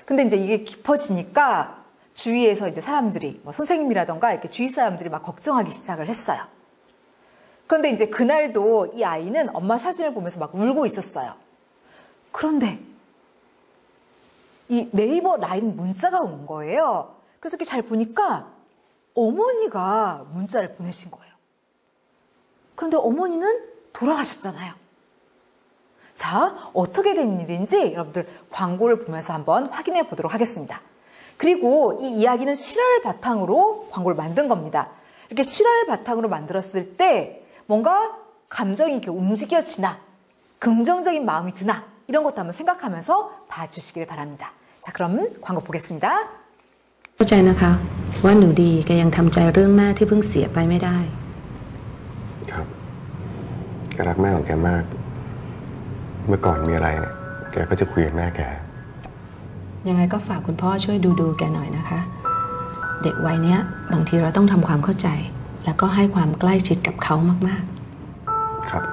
Speaker 1: 근데 이제 이게 깊어지니까 주위에서 이제 사람들이 뭐 선생님이라던가 이렇게 주위 사람들이 막 걱정하기 시작을 했어요. 그런데 이제 그날도 이 아이는 엄마 사진을 보면서 막 울고 있었어요. 그런데 이 네이버 라인 문자가 온 거예요. 그래서 이렇게 잘 보니까 어머니가 문자를 보내신 거예요. 그런데 어머니는 돌아가셨잖아요. 자, 어떻게 된 일인지 여러분들 광고를 보면서 한번 확인해 보도록 하겠습니다. 그리고 이 이야기는 실화를 바탕으로 광고를 만든 겁니다. 이렇게 실화를 바탕으로 만들었을 때 뭔가 감정이 이렇게 움직여지나 긍정적인 마음이 드나 이런 것도 한번 생각하면서 봐주시길 바랍니다. 자, 그럼 광고 보겠습니다.
Speaker 8: เข้าใจนะคะว่าหนูดีแกยังทำใจเรื่องแม่ที่เพิ่งเสียไปไม่ได้ครับแกรักแม่ของแกมากเมื่อก่อนมีอะไรเนี่ยแกก็จะคุยกับแม่แกยังไงก็ฝากคุณพ่อช่วยดูแกหน่อยนะคะเด็กวัยเนี้ยบางทีเราต้องทำความเข้าใจแล้วก็ให้ความใกล้ชิดกับเขามากๆครับ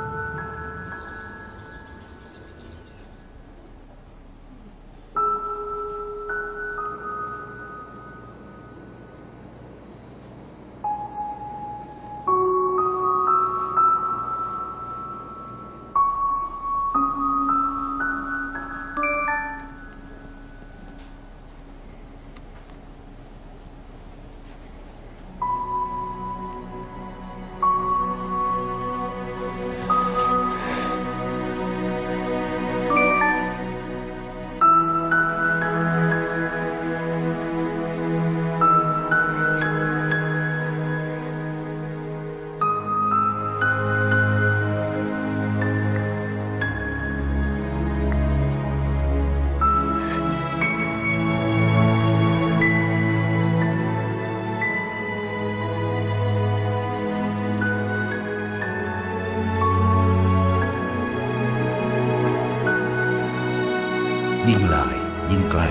Speaker 4: ยิ่งไกลยิ่งใกล้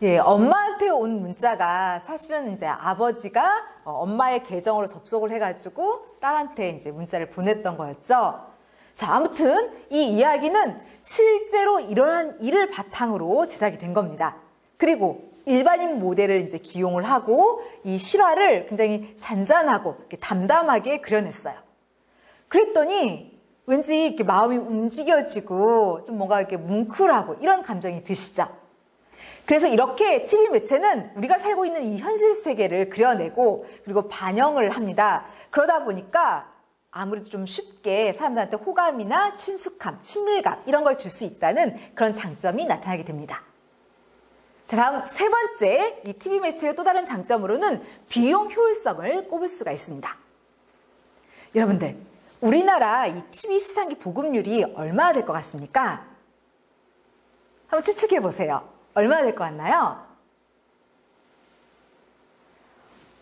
Speaker 1: 예, 엄마한테 온 문자가 사실은 이제 아버지가 엄마의 계정으로 접속을 해가지고 딸한테 이제 문자를 보냈던 거였죠. 자, 아무튼 이 이야기는 실제로 일어난 일을 바탕으로 제작이 된 겁니다. 그리고 일반인 모델을 이제 기용을 하고 이 실화를 굉장히 잔잔하고 이렇게 담담하게 그려냈어요. 그랬더니 왠지 이렇게 마음이 움직여지고 좀 뭔가 이렇게 뭉클하고 이런 감정이 드시죠. 그래서 이렇게 TV 매체는 우리가 살고 있는 이 현실 세계를 그려내고 그리고 반영을 합니다. 그러다 보니까 아무래도 좀 쉽게 사람들한테 호감이나 친숙함, 친밀감 이런 걸 줄 수 있다는 그런 장점이 나타나게 됩니다. 자, 다음 세 번째, 이 TV 매체의 또 다른 장점으로는 비용 효율성을 꼽을 수가 있습니다. 여러분들, 우리나라 이 TV 시상기 보급률이 얼마나 될 것 같습니까? 한번 추측해 보세요. 얼마나 될 것 같나요?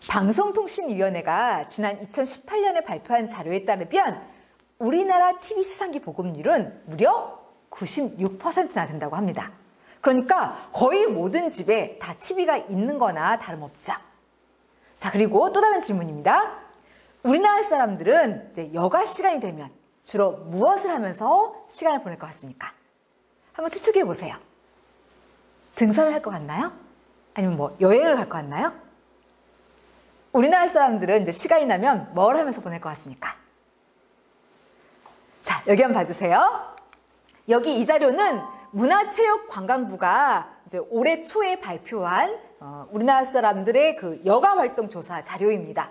Speaker 1: 방송통신위원회가 지난 2018년에 발표한 자료에 따르면 우리나라 TV 시상기 보급률은 무려 96%나 된다고 합니다. 그러니까 거의 모든 집에 다 TV가 있는 거나 다름없죠. 자, 그리고 또 다른 질문입니다. 우리나라 사람들은 이제 여가 시간이 되면 주로 무엇을 하면서 시간을 보낼 것 같습니까? 한번 추측해 보세요. 등산을 할 것 같나요? 아니면 뭐 여행을 갈 것 같나요? 우리나라 사람들은 이제 시간이 나면 뭘 하면서 보낼 것 같습니까? 자, 여기 한번 봐주세요. 여기 이 자료는 문화체육관광부가 이제 올해 초에 발표한 우리나라 사람들의 그 여가 활동 조사 자료입니다.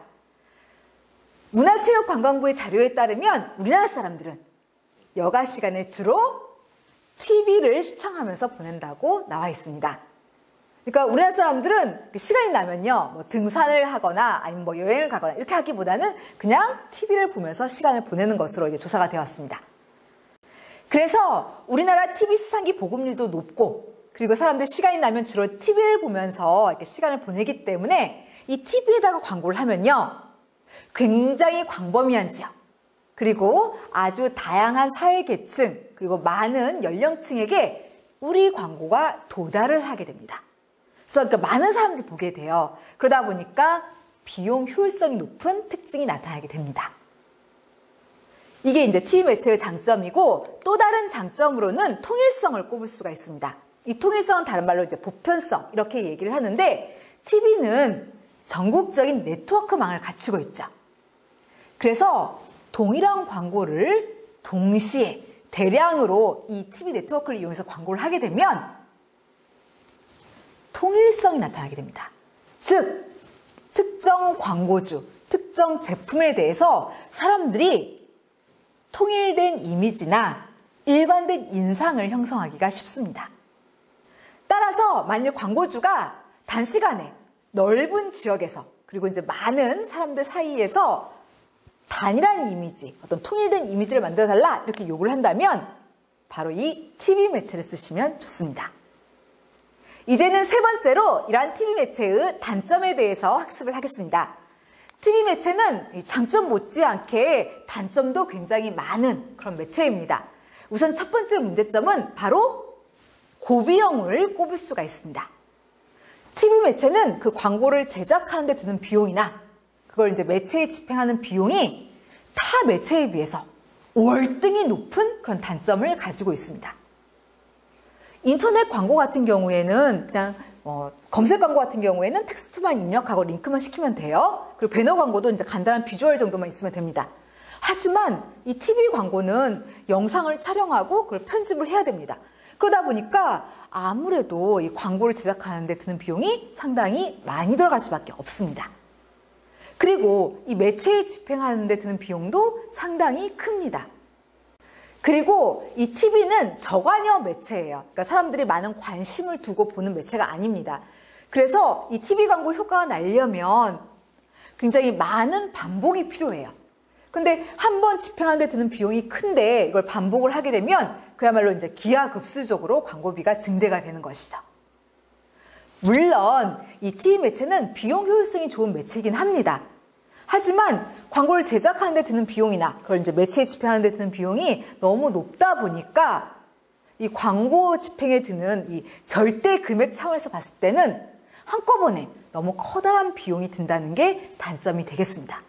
Speaker 1: 문화체육관광부의 자료에 따르면 우리나라 사람들은 여가 시간에 주로 TV를 시청하면서 보낸다고 나와 있습니다. 그러니까 우리나라 사람들은 시간이 나면요, 뭐 등산을 하거나 아니면 뭐 여행을 가거나 이렇게 하기보다는 그냥 TV를 보면서 시간을 보내는 것으로 이제 조사가 되었습니다. 그래서 우리나라 TV 시상기 보급률도 높고, 그리고 사람들 시간이 나면 주로 TV를 보면서 이렇게 시간을 보내기 때문에 이 TV에다가 광고를 하면요, 굉장히 광범위한 지역, 그리고 아주 다양한 사회계층, 그리고 많은 연령층에게 우리 광고가 도달을 하게 됩니다. 그래서 그러니까 많은 사람들이 보게 돼요. 그러다 보니까 비용 효율성이 높은 특징이 나타나게 됩니다. 이게 이제 TV 매체의 장점이고, 또 다른 장점으로는 통일성을 꼽을 수가 있습니다. 이 통일성은 다른 말로 이제 보편성 이렇게 얘기를 하는데, TV는 전국적인 네트워크망을 갖추고 있죠. 그래서 동일한 광고를 동시에 대량으로 이 TV 네트워크를 이용해서 광고를 하게 되면 통일성이 나타나게 됩니다. 즉, 특정 광고주, 특정 제품에 대해서 사람들이 통일된 이미지나 일관된 인상을 형성하기가 쉽습니다. 따라서 만일 광고주가 단시간에 넓은 지역에서, 그리고 이제 많은 사람들 사이에서 단일한 이미지, 어떤 통일된 이미지를 만들어달라 이렇게 요구를 한다면 바로 이 TV 매체를 쓰시면 좋습니다. 이제는 세 번째로 이러한 TV 매체의 단점에 대해서 학습을 하겠습니다. TV 매체는 장점 못지않게 단점도 굉장히 많은 그런 매체입니다. 우선 첫 번째 문제점은 바로 고비용을 꼽을 수가 있습니다. TV 매체는 그 광고를 제작하는 데 드는 비용이나 그걸 이제 매체에 집행하는 비용이 타 매체에 비해서 월등히 높은 그런 단점을 가지고 있습니다. 인터넷 광고 같은 경우에는 그냥 검색 광고 같은 경우에는 텍스트만 입력하고 링크만 시키면 돼요. 그리고 배너 광고도 이제 간단한 비주얼 정도만 있으면 됩니다. 하지만 이 TV 광고는 영상을 촬영하고 그걸 편집을 해야 됩니다. 그러다 보니까 아무래도 이 광고를 제작하는 데 드는 비용이 상당히 많이 들어갈 수밖에 없습니다. 그리고 이 매체에 집행하는 데 드는 비용도 상당히 큽니다. 그리고 이 TV는 저관여 매체예요. 그러니까 사람들이 많은 관심을 두고 보는 매체가 아닙니다. 그래서 이 TV 광고 효과가 나려면 굉장히 많은 반복이 필요해요. 근데 한 번 집행하는 데 드는 비용이 큰데 이걸 반복을 하게 되면 그야말로 이제 기하급수적으로 광고비가 증대가 되는 것이죠. 물론 이 TV 매체는 비용 효율성이 좋은 매체이긴 합니다. 하지만 광고를 제작하는 데 드는 비용이나 그걸 이제 매체에 집행하는 데 드는 비용이 너무 높다 보니까 이 광고 집행에 드는 이 절대 금액 차원에서 봤을 때는 한꺼번에 너무 커다란 비용이 든다는 게 단점이 되겠습니다.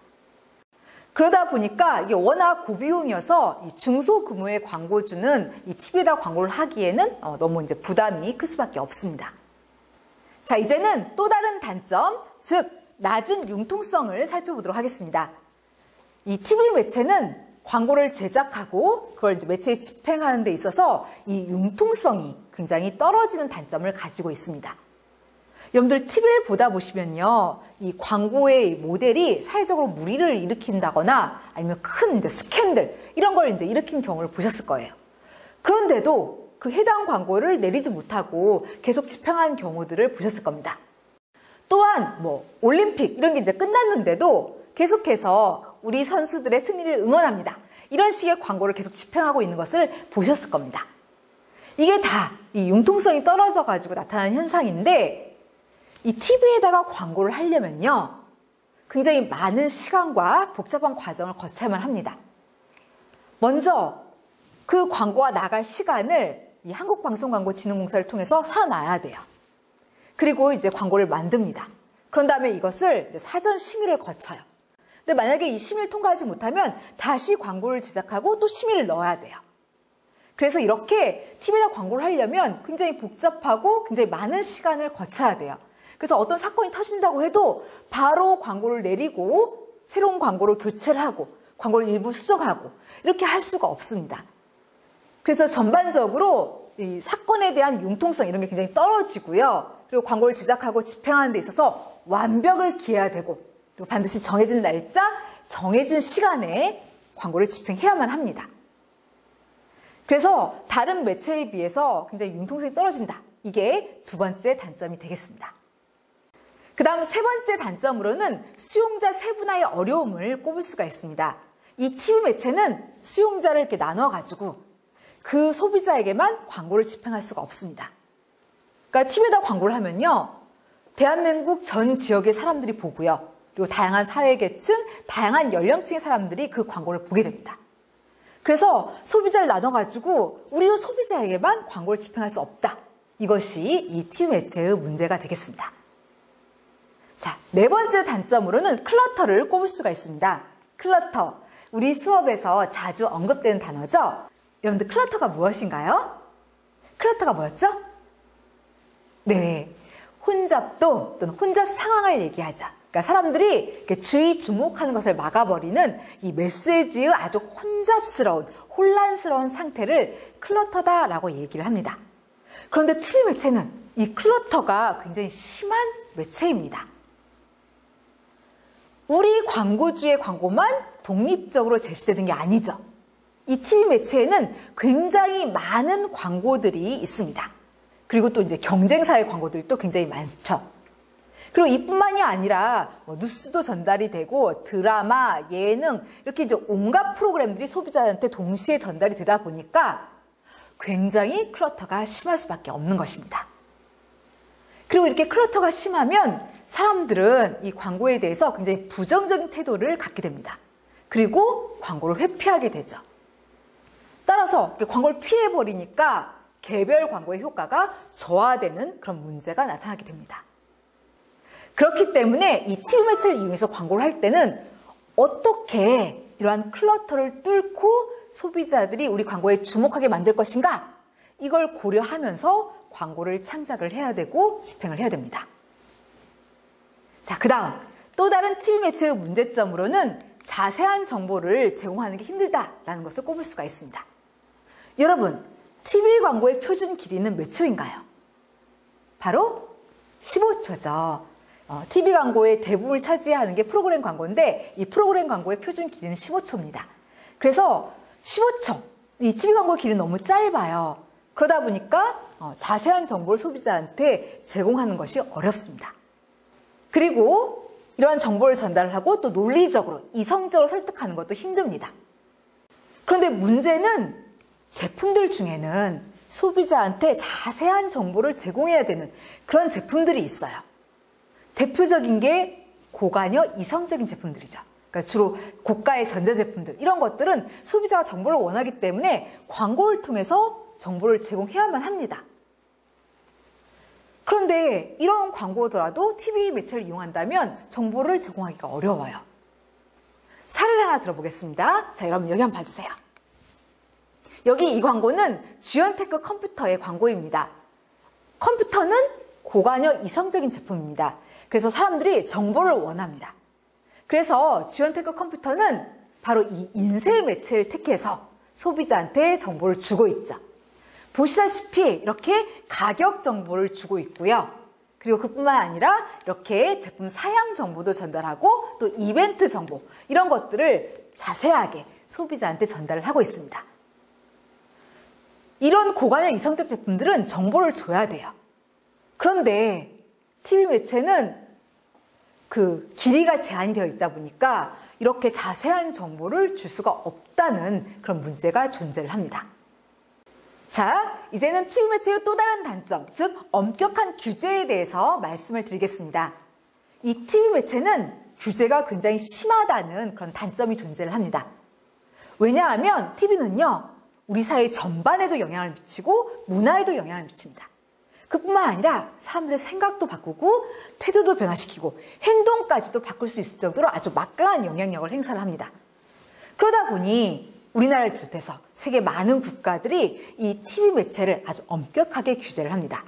Speaker 1: 그러다 보니까 이게 워낙 고비용이어서 이 중소규모의 광고주는 이 TV에다 광고를 하기에는 너무 이제 부담이 클 수밖에 없습니다. 자, 이제는 또 다른 단점, 즉 낮은 융통성을 살펴보도록 하겠습니다. 이 TV 매체는 광고를 제작하고 그걸 이제 매체에 집행하는 데 있어서 이 융통성이 굉장히 떨어지는 단점을 가지고 있습니다. 여러분들 TV를 보다 보시면요, 이 광고의 모델이 사회적으로 물의를 일으킨다거나 아니면 큰 이제 스캔들 이런 걸 이제 일으킨 경우를 보셨을 거예요. 그런데도 그 해당 광고를 내리지 못하고 계속 집행한 경우들을 보셨을 겁니다. 또한 뭐 올림픽 이런 게 이제 끝났는데도 계속해서 우리 선수들의 승리를 응원합니다. 이런 식의 광고를 계속 집행하고 있는 것을 보셨을 겁니다. 이게 다 이 융통성이 떨어져 가지고 나타나는 현상인데, 이 TV에다가 광고를 하려면요, 굉장히 많은 시간과 복잡한 과정을 거쳐야만 합니다. 먼저 그 광고가 나갈 시간을 이 한국방송광고진흥공사를 통해서 사놔야 돼요. 그리고 이제 광고를 만듭니다. 그런 다음에 이것을 사전 심의를 거쳐요. 근데 만약에 이 심의를 통과하지 못하면 다시 광고를 제작하고 또 심의를 넣어야 돼요. 그래서 이렇게 TV에다 광고를 하려면 굉장히 복잡하고 굉장히 많은 시간을 거쳐야 돼요. 그래서 어떤 사건이 터진다고 해도 바로 광고를 내리고 새로운 광고로 교체를 하고 광고를 일부 수정하고 이렇게 할 수가 없습니다. 그래서 전반적으로 이 사건에 대한 융통성 이런 게 굉장히 떨어지고요. 그리고 광고를 제작하고 집행하는 데 있어서 완벽을 기해야 되고 또 반드시 정해진 날짜, 정해진 시간에 광고를 집행해야만 합니다. 그래서 다른 매체에 비해서 굉장히 융통성이 떨어진다. 이게 두 번째 단점이 되겠습니다. 그 다음 세 번째 단점으로는 수용자 세분화의 어려움을 꼽을 수가 있습니다. 이 TV 매체는 수용자를 이렇게 나눠가지고 그 소비자에게만 광고를 집행할 수가 없습니다. 그러니까 TV에다 광고를 하면요. 대한민국 전 지역의 사람들이 보고요. 그리고 다양한 사회계층, 다양한 연령층의 사람들이 그 광고를 보게 됩니다. 그래서 소비자를 나눠가지고 우리 소비자에게만 광고를 집행할 수 없다. 이것이 이 TV 매체의 문제가 되겠습니다. 자, 네 번째 단점으로는 클러터를 꼽을 수가 있습니다. 클러터, 우리 수업에서 자주 언급되는 단어죠? 여러분들 클러터가 무엇인가요? 클러터가 뭐였죠? 네, 혼잡도 또는 혼잡 상황을 얘기하죠. 그러니까 사람들이 주의 주목하는 것을 막아버리는 이 메시지의 아주 혼잡스러운, 혼란스러운 상태를 클러터다라고 얘기를 합니다. 그런데 TV 매체는 이 클러터가 굉장히 심한 매체입니다. 우리 광고주의 광고만 독립적으로 제시되는 게 아니죠. 이 TV 매체에는 굉장히 많은 광고들이 있습니다. 그리고 또 이제 경쟁사의 광고들이 또 굉장히 많죠. 그리고 이뿐만이 아니라 뉴스도 전달이 되고 드라마, 예능 이렇게 이제 온갖 프로그램들이 소비자한테 동시에 전달이 되다 보니까 굉장히 클러터가 심할 수밖에 없는 것입니다. 그리고 이렇게 클러터가 심하면 사람들은 이 광고에 대해서 굉장히 부정적인 태도를 갖게 됩니다. 그리고 광고를 회피하게 되죠. 따라서 광고를 피해버리니까 개별 광고의 효과가 저하되는 그런 문제가 나타나게 됩니다. 그렇기 때문에 이 TV 매체를 이용해서 광고를 할 때는 어떻게 이러한 클러터를 뚫고 소비자들이 우리 광고에 주목하게 만들 것인가? 이걸 고려하면서 광고를 창작을 해야 되고 집행을 해야 됩니다. 자, 그 다음 또 다른 TV 매체의 문제점으로는 자세한 정보를 제공하는 게 힘들다라는 것을 꼽을 수가 있습니다. 여러분, TV 광고의 표준 길이는 몇 초인가요? 바로 15초죠. TV 광고의 대부분을 차지하는 게 프로그램 광고인데 이 프로그램 광고의 표준 길이는 15초입니다. 그래서 15초, 이 TV 광고 길이는 너무 짧아요. 그러다 보니까 자세한 정보를 소비자한테 제공하는 것이 어렵습니다. 그리고 이러한 정보를 전달을 하고 또 논리적으로, 이성적으로 설득하는 것도 힘듭니다. 그런데 문제는 제품들 중에는 소비자한테 자세한 정보를 제공해야 되는 그런 제품들이 있어요. 대표적인 게 고관여 이성적인 제품들이죠. 그러니까 주로 고가의 전자제품들, 이런 것들은 소비자가 정보를 원하기 때문에 광고를 통해서 정보를 제공해야만 합니다. 그런데 이런 광고더라도 TV 매체를 이용한다면 정보를 제공하기가 어려워요. 사례를 하나 들어보겠습니다. 자, 여러분 여기 한번 봐주세요. 여기 이 광고는 주연테크 컴퓨터의 광고입니다. 컴퓨터는 고관여 이성적인 제품입니다. 그래서 사람들이 정보를 원합니다. 그래서 주연테크 컴퓨터는 바로 이 인쇄 매체를 택해서 소비자한테 정보를 주고 있죠. 보시다시피 이렇게 가격 정보를 주고 있고요. 그리고 그뿐만 아니라 이렇게 제품 사양 정보도 전달하고 또 이벤트 정보, 이런 것들을 자세하게 소비자한테 전달을 하고 있습니다. 이런 고관여 이성적 제품들은 정보를 줘야 돼요. 그런데 TV 매체는 그 길이가 제한이 되어 있다 보니까 이렇게 자세한 정보를 줄 수가 없다는 그런 문제가 존재를 합니다. 자, 이제는 TV 매체의 또 다른 단점, 즉 엄격한 규제에 대해서 말씀을 드리겠습니다. 이 TV 매체는 규제가 굉장히 심하다는 그런 단점이 존재를 합니다. 왜냐하면 TV는요, 우리 사회 전반에도 영향을 미치고 문화에도 영향을 미칩니다. 그뿐만 아니라 사람들의 생각도 바꾸고 태도도 변화시키고 행동까지도 바꿀 수 있을 정도로 아주 막강한 영향력을 행사를 합니다. 그러다 보니 우리나라를 비롯해서 세계 많은 국가들이 이 TV 매체를 아주 엄격하게 규제를 합니다.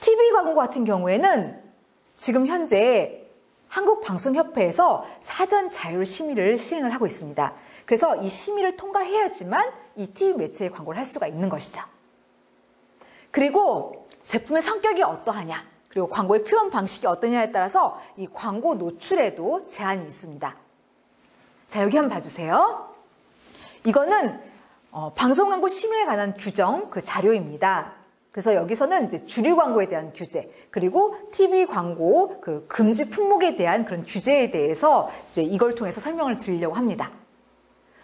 Speaker 1: TV 광고 같은 경우에는 지금 현재 한국방송협회에서 사전 자율 심의를 시행을 하고 있습니다. 그래서 이 심의를 통과해야지만 이 TV 매체에 광고를 할 수가 있는 것이죠. 그리고 제품의 성격이 어떠하냐, 그리고 광고의 표현 방식이 어떠냐에 따라서 이 광고 노출에도 제한이 있습니다. 자, 여기 한번 봐주세요. 이거는 방송 광고 심의에 관한 규정 그 자료입니다. 그래서 여기서는 이제 주류 광고에 대한 규제, 그리고 TV 광고 그 금지 품목에 대한 그런 규제에 대해서 이제 이걸 통해서 설명을 드리려고 합니다.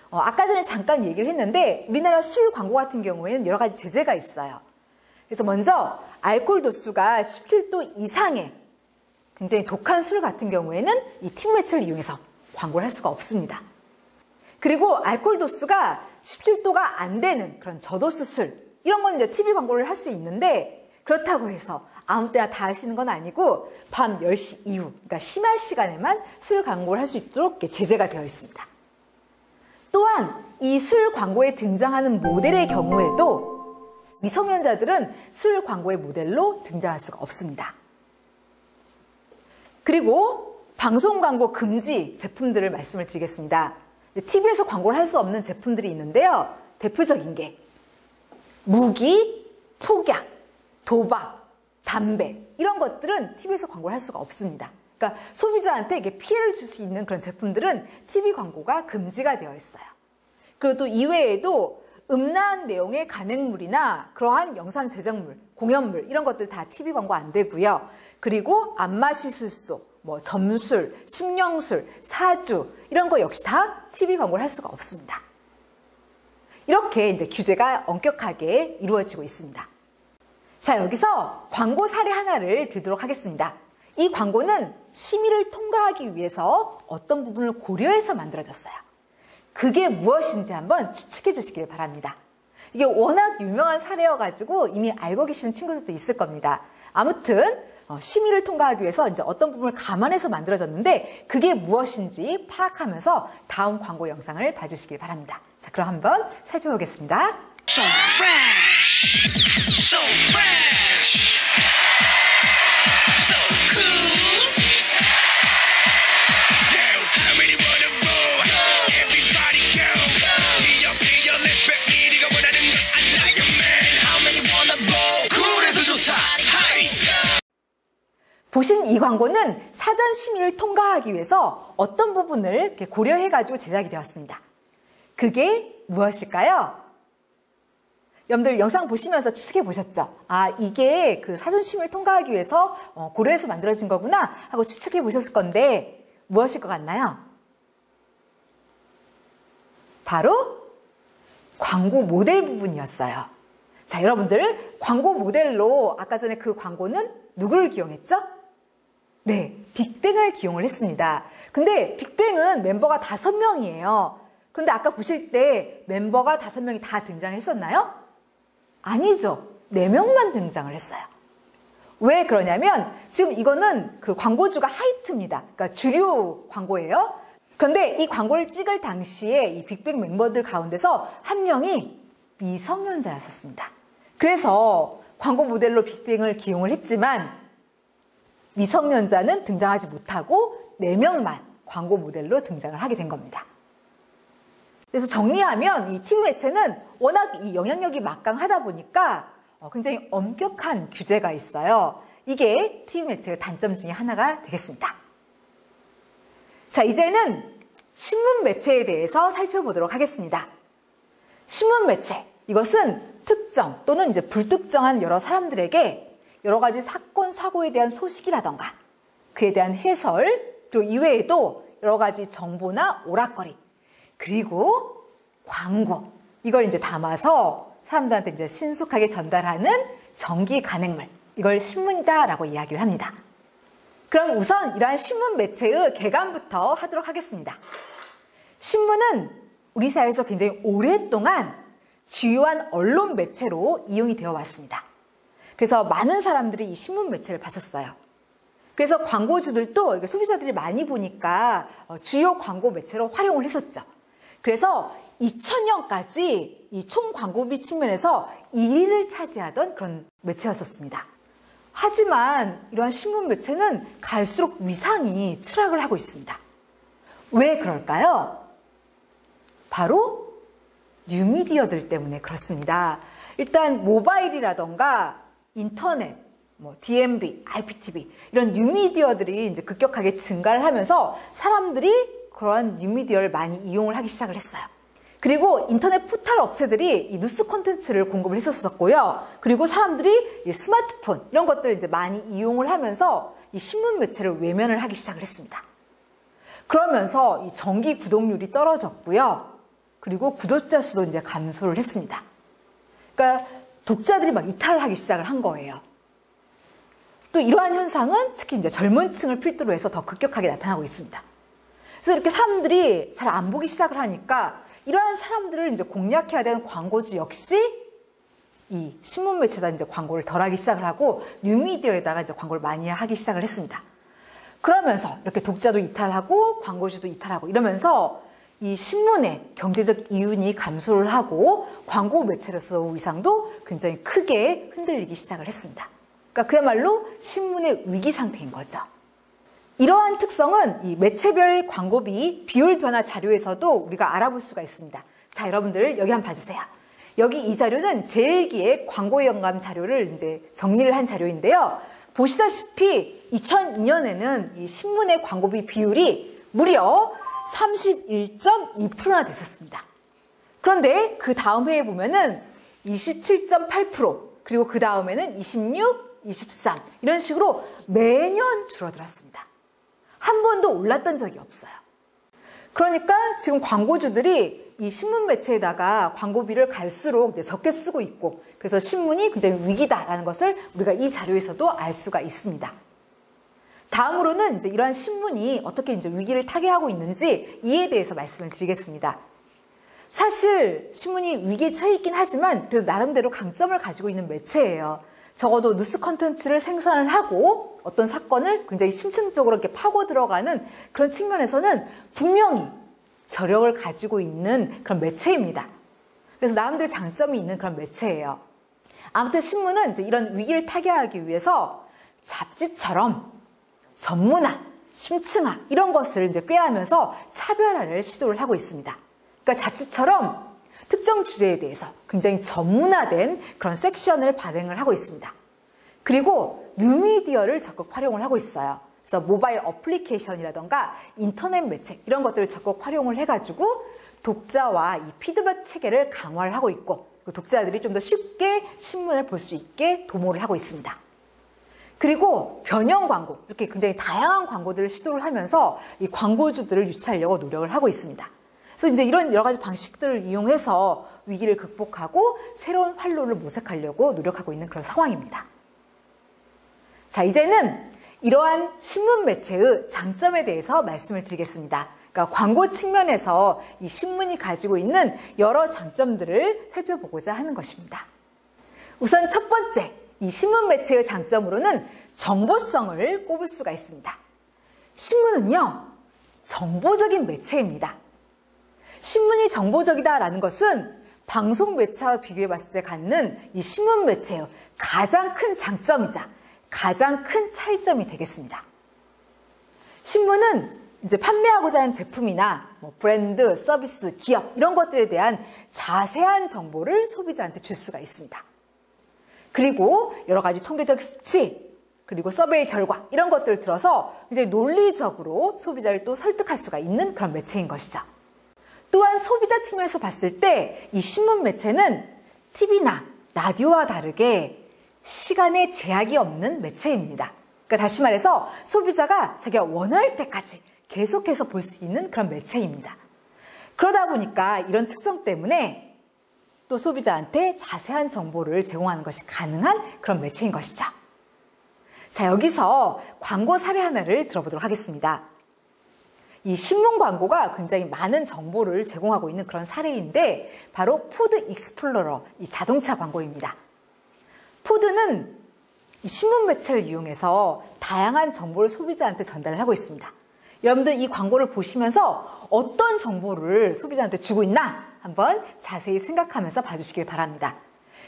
Speaker 1: 아까 전에 잠깐 얘기를 했는데 우리나라 술 광고 같은 경우에는 여러 가지 제재가 있어요. 그래서 먼저 알코올 도수가 17도 이상의 굉장히 독한 술 같은 경우에는 이 TV 매체를 이용해서 광고를 할 수가 없습니다. 그리고 알코올 도수가 17도가 안 되는 그런 저도수 술, 이런 건 이제 TV 광고를 할 수 있는데 그렇다고 해서 아무 때나 다 하시는 건 아니고 밤 10시 이후, 그러니까 심야 시간에만 술 광고를 할 수 있도록 제재가 되어 있습니다. 또한 이 술 광고에 등장하는 모델의 경우에도 미성년자들은 술 광고의 모델로 등장할 수가 없습니다. 그리고 방송 광고 금지 제품들을 말씀을 드리겠습니다. TV에서 광고를 할 수 없는 제품들이 있는데요. 대표적인 게 무기, 폭약, 도박, 담배, 이런 것들은 TV에서 광고를 할 수가 없습니다. 그러니까 소비자한테 이게 피해를 줄 수 있는 그런 제품들은 TV 광고가 금지가 되어 있어요. 그리고 또 이외에도 음란한 내용의 간행물이나 그러한 영상 제작물, 공연물, 이런 것들 다 TV 광고 안 되고요. 그리고 안마시술소, 점술, 심령술, 사주, 이런 거 역시 다 TV 광고를 할 수가 없습니다. 이렇게 이제 규제가 엄격하게 이루어지고 있습니다. 자, 여기서 광고 사례 하나를 들도록 하겠습니다. 이 광고는 심의를 통과하기 위해서 어떤 부분을 고려해서 만들어졌어요. 그게 무엇인지 한번 추측해 주시길 바랍니다. 이게 워낙 유명한 사례여가지고 이미 알고 계시는 친구들도 있을 겁니다. 아무튼 심의를 통과하기 위해서 이제 어떤 부분을 감안해서 만들어졌는데 그게 무엇인지 파악하면서 다음 광고 영상을 봐주시길 바랍니다. 자, 그럼 한번 살펴보겠습니다.
Speaker 9: So fresh, so fresh, so cool. Now, how many wanna roll? Everybody go. 뛰어, let's bet me. 네가 원하는 거 I like it, man. How many wanna roll? 쿨해서 좋다. Height.
Speaker 1: 보신 이 광고는 사전 심의를 통과하기 위해서 어떤 부분을 이렇게 고려해가지고 제작이 되었습니다. 그게 무엇일까요? 여러분들 영상 보시면서 추측해 보셨죠? 아, 이게 그 사전 심의를 통과하기 위해서 고려해서 만들어진 거구나 하고 추측해 보셨을 건데 무엇일 것 같나요? 바로 광고 모델 부분이었어요. 자, 여러분들 광고 모델로 아까 전에 그 광고는 누구를 기용했죠? 네, 빅뱅을 기용을 했습니다. 근데 빅뱅은 멤버가 5명이에요. 그런데 아까 보실 때 멤버가 5명이 다 등장했었나요? 아니죠. 4명만 등장을 했어요. 왜 그러냐면 지금 이거는 그 광고주가 하이트입니다. 그러니까 주류 광고예요. 그런데 이 광고를 찍을 당시에 이 빅뱅 멤버들 가운데서 한 명이 미성년자였었습니다. 그래서 광고 모델로 빅뱅을 기용을 했지만 미성년자는 등장하지 못하고 4명만 광고 모델로 등장을 하게 된 겁니다. 그래서 정리하면 이 TV 매체는 워낙 이 영향력이 막강하다 보니까 굉장히 엄격한 규제가 있어요. 이게 TV 매체의 단점 중에 하나가 되겠습니다. 자, 이제는 신문 매체에 대해서 살펴보도록 하겠습니다. 신문 매체, 이것은 특정 또는 이제 불특정한 여러 사람들에게 여러 가지 사건, 사고에 대한 소식이라던가 그에 대한 해설, 그리고 이외에도 여러 가지 정보나 오락거리, 그리고 광고, 이걸 이제 담아서 사람들한테 이제 신속하게 전달하는 정기 간행물, 이걸 신문이다라고 이야기를 합니다. 그럼 우선 이러한 신문 매체의 개관부터 하도록 하겠습니다. 신문은 우리 사회에서 굉장히 오랫동안 주요한 언론 매체로 이용이 되어 왔습니다. 그래서 많은 사람들이 이 신문 매체를 봤었어요. 그래서 광고주들도 소비자들이 많이 보니까 주요 광고 매체로 활용을 했었죠. 그래서 2000년까지 이 총 광고비 측면에서 1위를 차지하던 그런 매체였었습니다. 하지만 이러한 신문 매체는 갈수록 위상이 추락을 하고 있습니다. 왜 그럴까요? 바로 뉴미디어들 때문에 그렇습니다. 일단 모바일이라던가 인터넷, DMB, IPTV 이런 뉴미디어들이 이제 급격하게 증가를 하면서 사람들이 그러한 뉴미디어를 많이 이용을 하기 시작을 했어요. 그리고 인터넷 포털 업체들이 이 뉴스 콘텐츠를 공급을 했었고요. 그리고 사람들이 이 스마트폰 이런 것들을 이제 많이 이용을 하면서 이 신문 매체를 외면을 하기 시작을 했습니다. 그러면서 이 정기 구독률이 떨어졌고요. 그리고 구독자 수도 이제 감소를 했습니다. 그러니까 독자들이 막 이탈을 하기 시작을 한 거예요. 또 이러한 현상은 특히 이제 젊은 층을 필두로 해서 더 급격하게 나타나고 있습니다. 그래서 이렇게 사람들이 잘 안 보기 시작을 하니까 이러한 사람들을 이제 공략해야 되는 광고주 역시 이 신문 매체에다 이제 광고를 덜 하기 시작을 하고 뉴미디어에다가 이제 광고를 많이 하기 시작을 했습니다. 그러면서 이렇게 독자도 이탈하고 광고주도 이탈하고 이러면서 이 신문의 경제적 이윤이 감소를 하고 광고 매체로서 위상도 굉장히 크게 흔들리기 시작을 했습니다. 그러니까 그야말로 신문의 위기 상태인 거죠. 이러한 특성은 이 매체별 광고비 비율 변화 자료에서도 우리가 알아볼 수가 있습니다. 자, 여러분들 여기 한번 봐주세요. 여기 이 자료는 제1기의 광고 영감 자료를 이제 정리를 한 자료인데요. 보시다시피 2002년에는 이 신문의 광고비 비율이 무려 31.2%나 됐었습니다. 그런데 그 다음 해에 보면은 27.8%, 그리고 그 다음에는 26, 23 이런 식으로 매년 줄어들었습니다. 한 번도 올랐던 적이 없어요. 그러니까 지금 광고주들이 이 신문 매체에다가 광고비를 갈수록 적게 쓰고 있고, 그래서 신문이 굉장히 위기다라는 것을 우리가 이 자료에서도 알 수가 있습니다. 다음으로는 이제 이러한 신문이 어떻게 이제 위기를 타개하고 있는지 이에 대해서 말씀을 드리겠습니다. 사실 신문이 위기에 처해 있긴 하지만 그래도 나름대로 강점을 가지고 있는 매체예요. 적어도 뉴스 콘텐츠를 생산을 하고 어떤 사건을 굉장히 심층적으로 이렇게 파고 들어가는 그런 측면에서는 분명히 저력을 가지고 있는 그런 매체입니다. 그래서 나름대로 장점이 있는 그런 매체예요. 아무튼 신문은 이제 이런 위기를 타개하기 위해서 잡지처럼 전문화, 심층화 이런 것을 이제 꾀하면서 차별화를 시도를 하고 있습니다. 그러니까 잡지처럼 특정 주제에 대해서 굉장히 전문화된 그런 섹션을 발행을 하고 있습니다. 그리고 뉴미디어를 적극 활용을 하고 있어요. 그래서 모바일 어플리케이션이라던가 인터넷 매체 이런 것들을 적극 활용을 해가지고 독자와 이 피드백 체계를 강화를 하고 있고, 독자들이 좀 더 쉽게 신문을 볼 수 있게 도모를 하고 있습니다. 그리고 변형 광고, 이렇게 굉장히 다양한 광고들을 시도를 하면서 이 광고주들을 유치하려고 노력을 하고 있습니다. 그래서 이제 이런 여러 가지 방식들을 이용해서 위기를 극복하고 새로운 활로를 모색하려고 노력하고 있는 그런 상황입니다. 자, 이제는 이러한 신문 매체의 장점에 대해서 말씀을 드리겠습니다. 그러니까 광고 측면에서 이 신문이 가지고 있는 여러 장점들을 살펴보고자 하는 것입니다. 우선 첫 번째, 이 신문 매체의 장점으로는 정보성을 꼽을 수가 있습니다. 신문은요, 정보적인 매체입니다. 신문이 정보적이다라는 것은 방송 매체와 비교해 봤을 때 갖는 이 신문 매체의 가장 큰 장점이자 가장 큰 차이점이 되겠습니다. 신문은 이제 판매하고자 하는 제품이나 브랜드, 서비스, 기업 이런 것들에 대한 자세한 정보를 소비자한테 줄 수가 있습니다. 그리고 여러 가지 통계적 수치, 그리고 서베이 결과 이런 것들을 들어서 이제 논리적으로 소비자를 또 설득할 수가 있는 그런 매체인 것이죠. 또한 소비자 측면에서 봤을 때 이 신문 매체는 TV나 라디오와 다르게 시간에 제약이 없는 매체입니다. 그러니까 다시 말해서 소비자가 자기가 원할 때까지 계속해서 볼 수 있는 그런 매체입니다. 그러다 보니까 이런 특성 때문에 또 소비자한테 자세한 정보를 제공하는 것이 가능한 그런 매체인 것이죠. 자, 여기서 광고 사례 하나를 들어보도록 하겠습니다. 이 신문 광고가 굉장히 많은 정보를 제공하고 있는 그런 사례인데 바로 포드 익스플로러, 이 자동차 광고입니다. 포드는 이 신문 매체를 이용해서 다양한 정보를 소비자한테 전달을 하고 있습니다. 여러분들 이 광고를 보시면서 어떤 정보를 소비자한테 주고 있나 한번 자세히 생각하면서 봐주시길 바랍니다.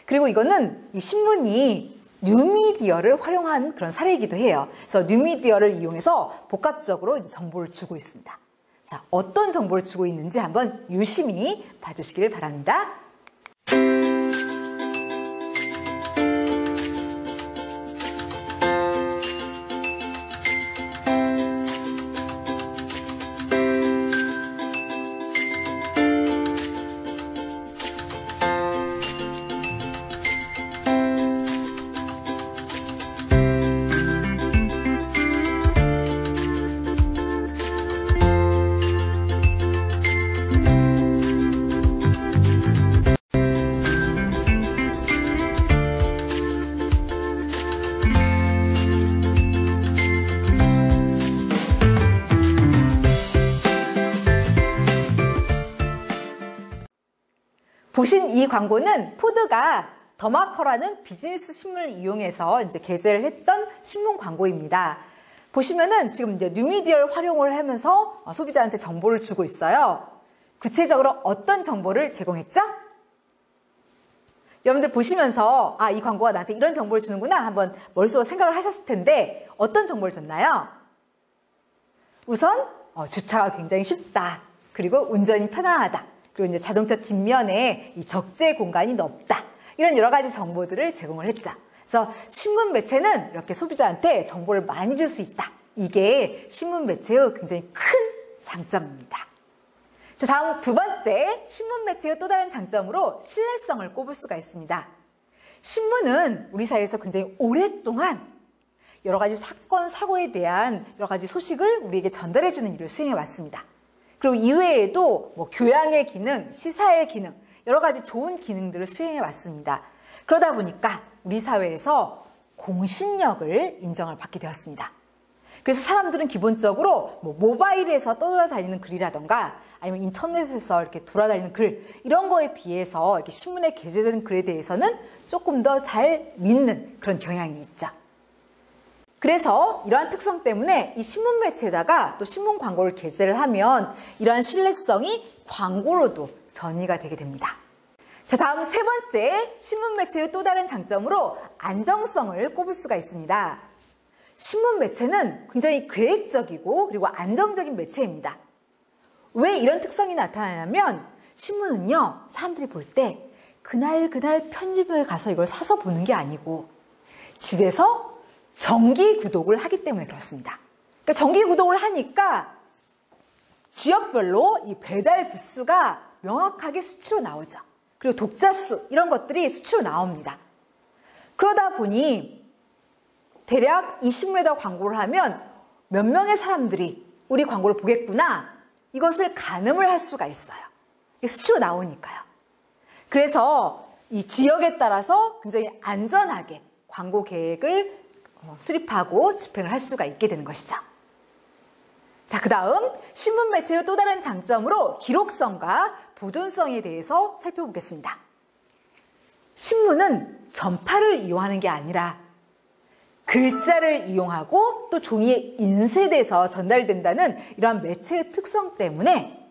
Speaker 1: 그리고 이거는 이 신문이 뉴미디어를 활용한 그런 사례이기도 해요. 그래서 뉴미디어를 이용해서 복합적으로 이제 정보를 주고 있습니다. 자, 어떤 정보를 주고 있는지 한번 유심히 봐주시길 바랍니다. 보신 이 광고는 포드가 더마커라는 비즈니스 신문을 이용해서 이제 게재를 했던 신문 광고입니다. 보시면은 지금 이제 뉴미디어를 활용을 하면서 소비자한테 정보를 주고 있어요. 구체적으로 어떤 정보를 제공했죠? 여러분들 보시면서 이 광고가 나한테 이런 정보를 주는구나 한번 머릿속으로 생각을 하셨을 텐데 어떤 정보를 줬나요? 우선 주차가 굉장히 쉽다. 그리고 운전이 편안하다. 그리고 이제 자동차 뒷면에 이 적재 공간이 넓다. 이런 여러 가지 정보들을 제공을 했죠. 그래서 신문 매체는 이렇게 소비자한테 정보를 많이 줄 수 있다. 이게 신문 매체의 굉장히 큰 장점입니다. 자, 다음 두 번째, 신문 매체의 또 다른 장점으로 신뢰성을 꼽을 수가 있습니다. 신문은 우리 사회에서 굉장히 오랫동안 여러 가지 사건, 사고에 대한 여러 가지 소식을 우리에게 전달해주는 일을 수행해 왔습니다. 그리고 이외에도 교양의 기능, 시사의 기능, 여러 가지 좋은 기능들을 수행해 왔습니다. 그러다 보니까 우리 사회에서 공신력을 인정을 받게 되었습니다. 그래서 사람들은 기본적으로 모바일에서 떠돌아다니는 글이라던가 아니면 인터넷에서 이렇게 돌아다니는 글, 이런 거에 비해서 이렇게 신문에 게재되는 글에 대해서는 조금 더 잘 믿는 그런 경향이 있죠. 그래서 이러한 특성 때문에 이 신문 매체에다가 또 신문 광고를 게재를 하면 이러한 신뢰성이 광고로도 전이가 되게 됩니다. 자, 다음 세 번째, 신문 매체의 또 다른 장점으로 안정성을 꼽을 수가 있습니다. 신문 매체는 굉장히 계획적이고 그리고 안정적인 매체입니다. 왜 이런 특성이 나타나냐면 신문은요, 사람들이 볼 때 그날 편집부에 가서 이걸 사서 보는 게 아니고 집에서 정기 구독을 하기 때문에 그렇습니다. 그러니까 정기 구독을 하니까 지역별로 이 배달 부수가 명확하게 수치로 나오죠. 그리고 독자 수 이런 것들이 수치로 나옵니다. 그러다 보니 대략 이 신문에다 광고를 하면 몇 명의 사람들이 우리 광고를 보겠구나, 이것을 가늠을 할 수가 있어요. 이게 수치로 나오니까요. 그래서 이 지역에 따라서 굉장히 안전하게 광고 계획을 수립하고 집행을 할 수가 있게 되는 것이죠. 자, 그 다음 신문 매체의 또 다른 장점으로 기록성과 보존성에 대해서 살펴보겠습니다. 신문은 전파를 이용하는 게 아니라 글자를 이용하고 또 종이에 인쇄돼서 전달된다는 이러한 매체의 특성 때문에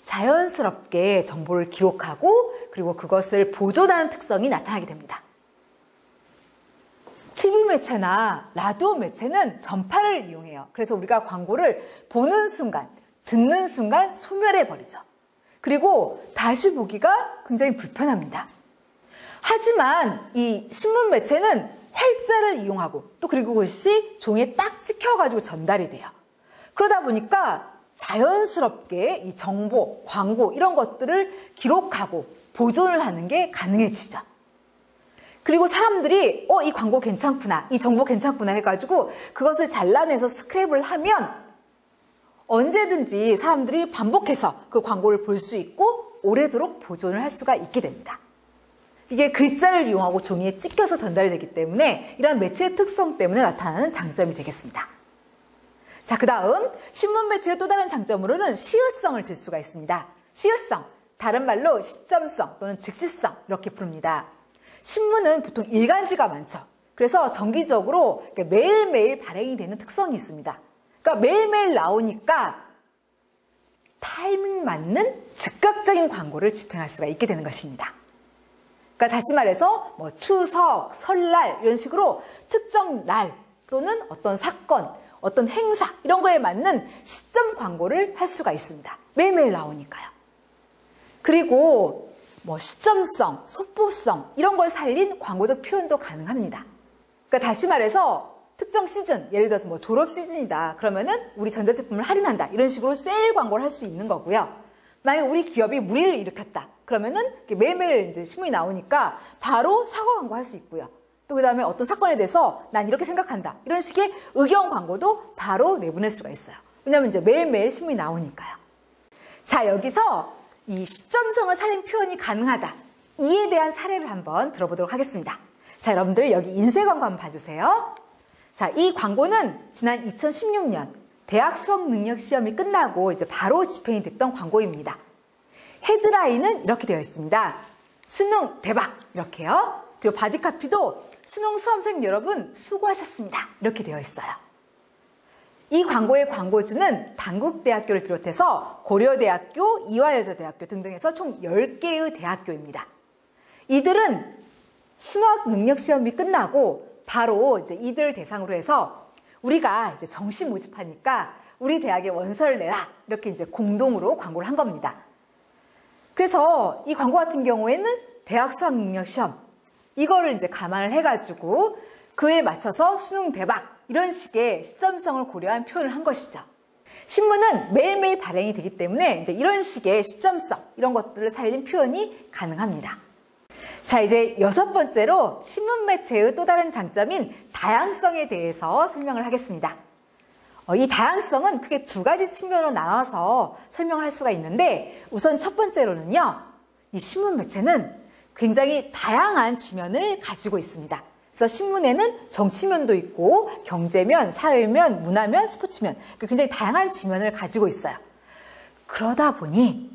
Speaker 1: 자연스럽게 정보를 기록하고 그리고 그것을 보존하는 특성이 나타나게 됩니다. TV 매체나 라디오 매체는 전파를 이용해요. 그래서 우리가 광고를 보는 순간, 듣는 순간 소멸해버리죠. 그리고 다시 보기가 굉장히 불편합니다. 하지만 이 신문 매체는 활자를 이용하고 또 그리고 그것이 종이에 딱 찍혀가지고 전달이 돼요. 그러다 보니까 자연스럽게 이 정보, 광고 이런 것들을 기록하고 보존을 하는 게 가능해지죠. 그리고 사람들이 이 광고 괜찮구나, 이 정보 괜찮구나 해가지고 그것을 잘라내서 스크랩을 하면 언제든지 사람들이 반복해서 그 광고를 볼 수 있고 오래도록 보존을 할 수가 있게 됩니다. 이게 글자를 이용하고 종이에 찍혀서 전달이 되기 때문에 이런 매체의 특성 때문에 나타나는 장점이 되겠습니다. 자, 그 다음 신문 매체의 또 다른 장점으로는 시의성을 들 수가 있습니다. 시의성, 다른 말로 시점성 또는 즉시성 이렇게 부릅니다. 신문은 보통 일간지가 많죠. 그래서 정기적으로 매일매일 발행이 되는 특성이 있습니다. 그러니까 매일매일 나오니까 타이밍 맞는 즉각적인 광고를 집행할 수가 있게 되는 것입니다. 그러니까 다시 말해서 뭐 추석, 설날 이런 식으로 특정 날 또는 어떤 사건, 어떤 행사 이런 거에 맞는 시점 광고를 할 수가 있습니다. 매일매일 나오니까요. 그리고 뭐 시점성, 속보성 이런 걸 살린 광고적 표현도 가능합니다. 그러니까 다시 말해서 특정 시즌, 예를 들어서 뭐 졸업 시즌이다 그러면은 우리 전자제품을 할인한다 이런 식으로 세일 광고를 할 수 있는 거고요. 만약에 우리 기업이 물의를 일으켰다 그러면은 매일매일 이제 신문이 나오니까 바로 사과 광고 할 수 있고요. 또 그다음에 어떤 사건에 대해서 난 이렇게 생각한다 이런 식의 의견 광고도 바로 내보낼 수가 있어요. 왜냐하면 이제 매일매일 신문이 나오니까요. 자, 여기서 이 시점성을 살린 표현이 가능하다 이에 대한 사례를 한번 들어보도록 하겠습니다. 자, 여러분들 여기 인쇄 광고 한번 봐주세요. 자, 이 광고는 지난 2016년 대학 수학 능력 시험이 끝나고 이제 바로 집행이 됐던 광고입니다. 헤드라인은 이렇게 되어 있습니다. 수능 대박 이렇게요. 그리고 바디카피도 수능 수험생 여러분 수고하셨습니다 이렇게 되어 있어요. 이 광고의 광고주는 단국대학교를 비롯해서 고려대학교, 이화여자대학교 등등해서 총 10개의 대학교입니다. 이들은 수학 능력 시험이 끝나고 바로 이제 이들 대상으로 해서 우리가 이제 정시 모집하니까 우리 대학에 원서를 내라 이렇게 이제 공동으로 광고를 한 겁니다. 그래서 이 광고 같은 경우에는 대학 수학 능력 시험 이거를 이제 감안을 해가지고 그에 맞춰서 수능 대박 이런 식의 시점성을 고려한 표현을 한 것이죠. 신문은 매일매일 발행이 되기 때문에 이제 이런 식의 시점성 이런 것들을 살린 표현이 가능합니다. 자, 이제 6번째로 신문 매체의 또 다른 장점인 다양성에 대해서 설명을 하겠습니다. 이 다양성은 크게 두 가지 측면으로 나눠서 설명을 할 수가 있는데 우선 첫 번째로는요. 이 신문 매체는 굉장히 다양한 지면을 가지고 있습니다. 그래서 신문에는 정치면도 있고 경제면, 사회면, 문화면, 스포츠면 굉장히 다양한 지면을 가지고 있어요. 그러다 보니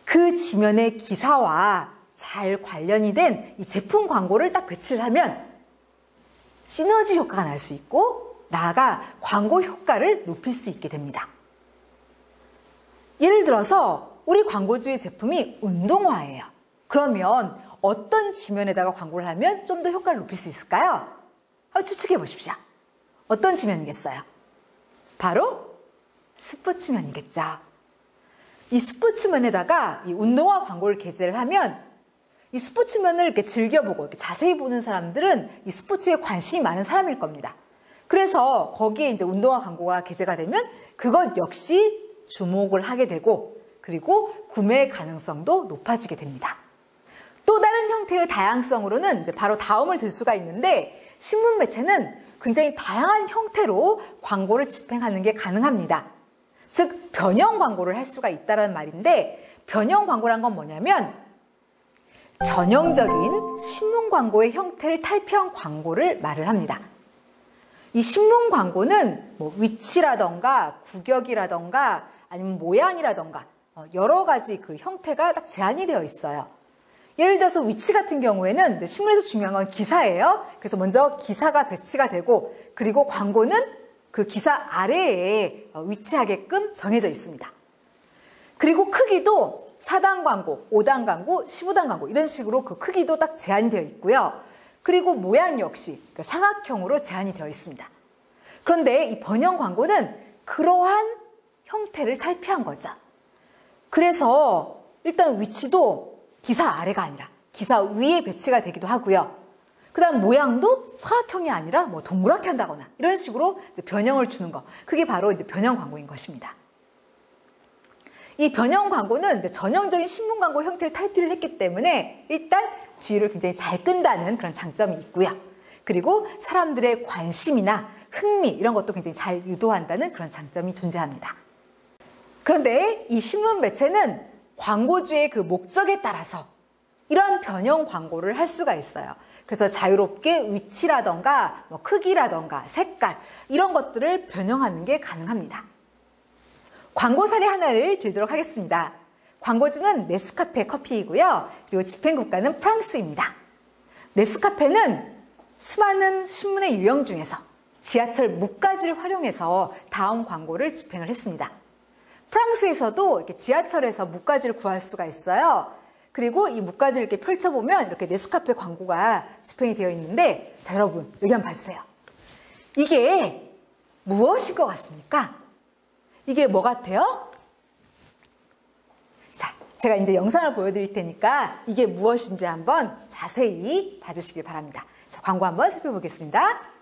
Speaker 1: 그 지면의 기사와 잘 관련이 된 이 제품 광고를 딱 배치를 하면 시너지 효과가 날 수 있고 나아가 광고 효과를 높일 수 있게 됩니다. 예를 들어서 우리 광고주의 제품이 운동화예요. 그러면 어떤 지면에다가 광고를 하면 좀 더 효과를 높일 수 있을까요? 한번 추측해 보십시오. 어떤 지면이겠어요? 바로 스포츠면이겠죠. 이 스포츠면에다가 이 운동화 광고를 게재를 하면 이 스포츠면을 이렇게 즐겨보고 이렇게 자세히 보는 사람들은 이 스포츠에 관심이 많은 사람일 겁니다. 그래서 거기에 이제 운동화 광고가 게재가 되면 그것 역시 주목을 하게 되고 그리고 구매 가능성도 높아지게 됩니다. 또 다른 형태의 다양성으로는 이제 바로 다음을 들 수가 있는데 신문 매체는 굉장히 다양한 형태로 광고를 집행하는 게 가능합니다. 즉 변형 광고를 할 수가 있다는 말인데 변형 광고란 건 뭐냐면 전형적인 신문 광고의 형태를 탈피한 광고를 말을 합니다. 이 신문 광고는 뭐 위치라던가 구격이라던가 아니면 모양이라던가 여러 가지 그 형태가 딱 제한이 되어 있어요. 예를 들어서 위치 같은 경우에는 신문에서 중요한 건 기사예요. 그래서 먼저 기사가 배치가 되고 그리고 광고는 그 기사 아래에 위치하게끔 정해져 있습니다. 그리고 크기도 4단 광고, 5단 광고, 15단 광고 이런 식으로 그 크기도 딱 제한이 되어 있고요. 그리고 모양 역시 사각형으로 제한이 되어 있습니다. 그런데 이 변형 광고는 그러한 형태를 탈피한 거죠. 그래서 일단 위치도 기사 아래가 아니라 기사 위에 배치가 되기도 하고요. 그 다음 모양도 사각형이 아니라 뭐 동그랗게 한다거나 이런 식으로 이제 변형을 주는 거. 그게 바로 이제 변형 광고인 것입니다. 이 변형 광고는 이제 전형적인 신문 광고 형태를 탈피를 했기 때문에 일단 주의를 굉장히 잘 끈다는 그런 장점이 있고요. 그리고 사람들의 관심이나 흥미 이런 것도 굉장히 잘 유도한다는 그런 장점이 존재합니다. 그런데 이 신문 매체는 광고주의 그 목적에 따라서 이런 변형 광고를 할 수가 있어요. 그래서 자유롭게 위치라던가 뭐 크기라던가 색깔 이런 것들을 변형하는 게 가능합니다. 광고 사례 하나를 들도록 하겠습니다. 광고주는 네스카페 커피이고요. 그리고 집행 국가는 프랑스입니다. 네스카페는 수많은 신문의 유형 중에서 지하철 묵가지를 활용해서 다음 광고를 집행을 했습니다. 프랑스에서도 이렇게 지하철에서 묵가지를 구할 수가 있어요. 그리고 이 묵가지를 이렇게 펼쳐보면 이렇게 네스카페 광고가 집행이 되어 있는데, 자, 여러분, 여기 한번 봐주세요. 이게 무엇일 것 같습니까? 이게 뭐 같아요? 자, 제가 이제 영상을 보여드릴 테니까 이게 무엇인지 한번 자세히 봐주시길 바랍니다. 자, 광고 한번 살펴보겠습니다.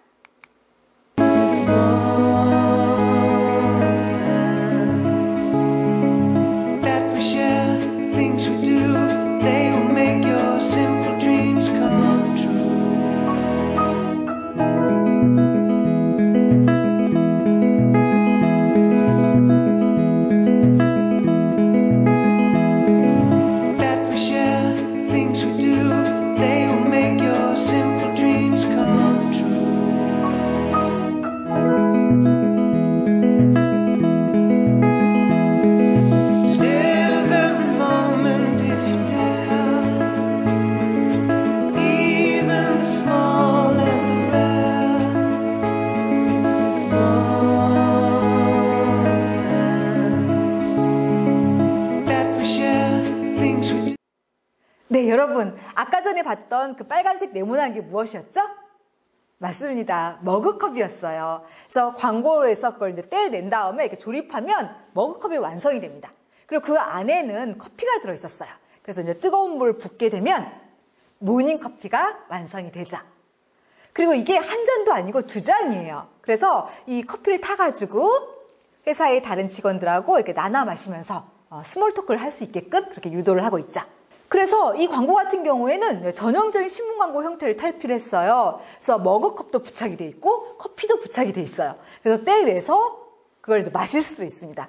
Speaker 1: 네, 여러분, 아까 전에 봤던 그 빨간색 네모난 게 무엇이었죠? 맞습니다. 머그컵이었어요. 그래서 광고에서 그걸 이제 떼낸 다음에 이렇게 조립하면 머그컵이 완성이 됩니다. 그리고 그 안에는 커피가 들어있었어요. 그래서 이제 뜨거운 물 붓게 되면 모닝커피가 완성이 되죠. 그리고 이게 한 잔도 아니고 2잔이에요. 그래서 이 커피를 타가지고 회사의 다른 직원들하고 이렇게 나눠 마시면서 스몰 토크를 할 수 있게끔 그렇게 유도를 하고 있죠. 그래서 이 광고 같은 경우에는 전형적인 신문 광고 형태를 탈피를 했어요. 그래서 머그컵도 부착이 돼 있고 커피도 부착이 돼 있어요. 그래서 떼내서 그걸 이제 마실 수도 있습니다.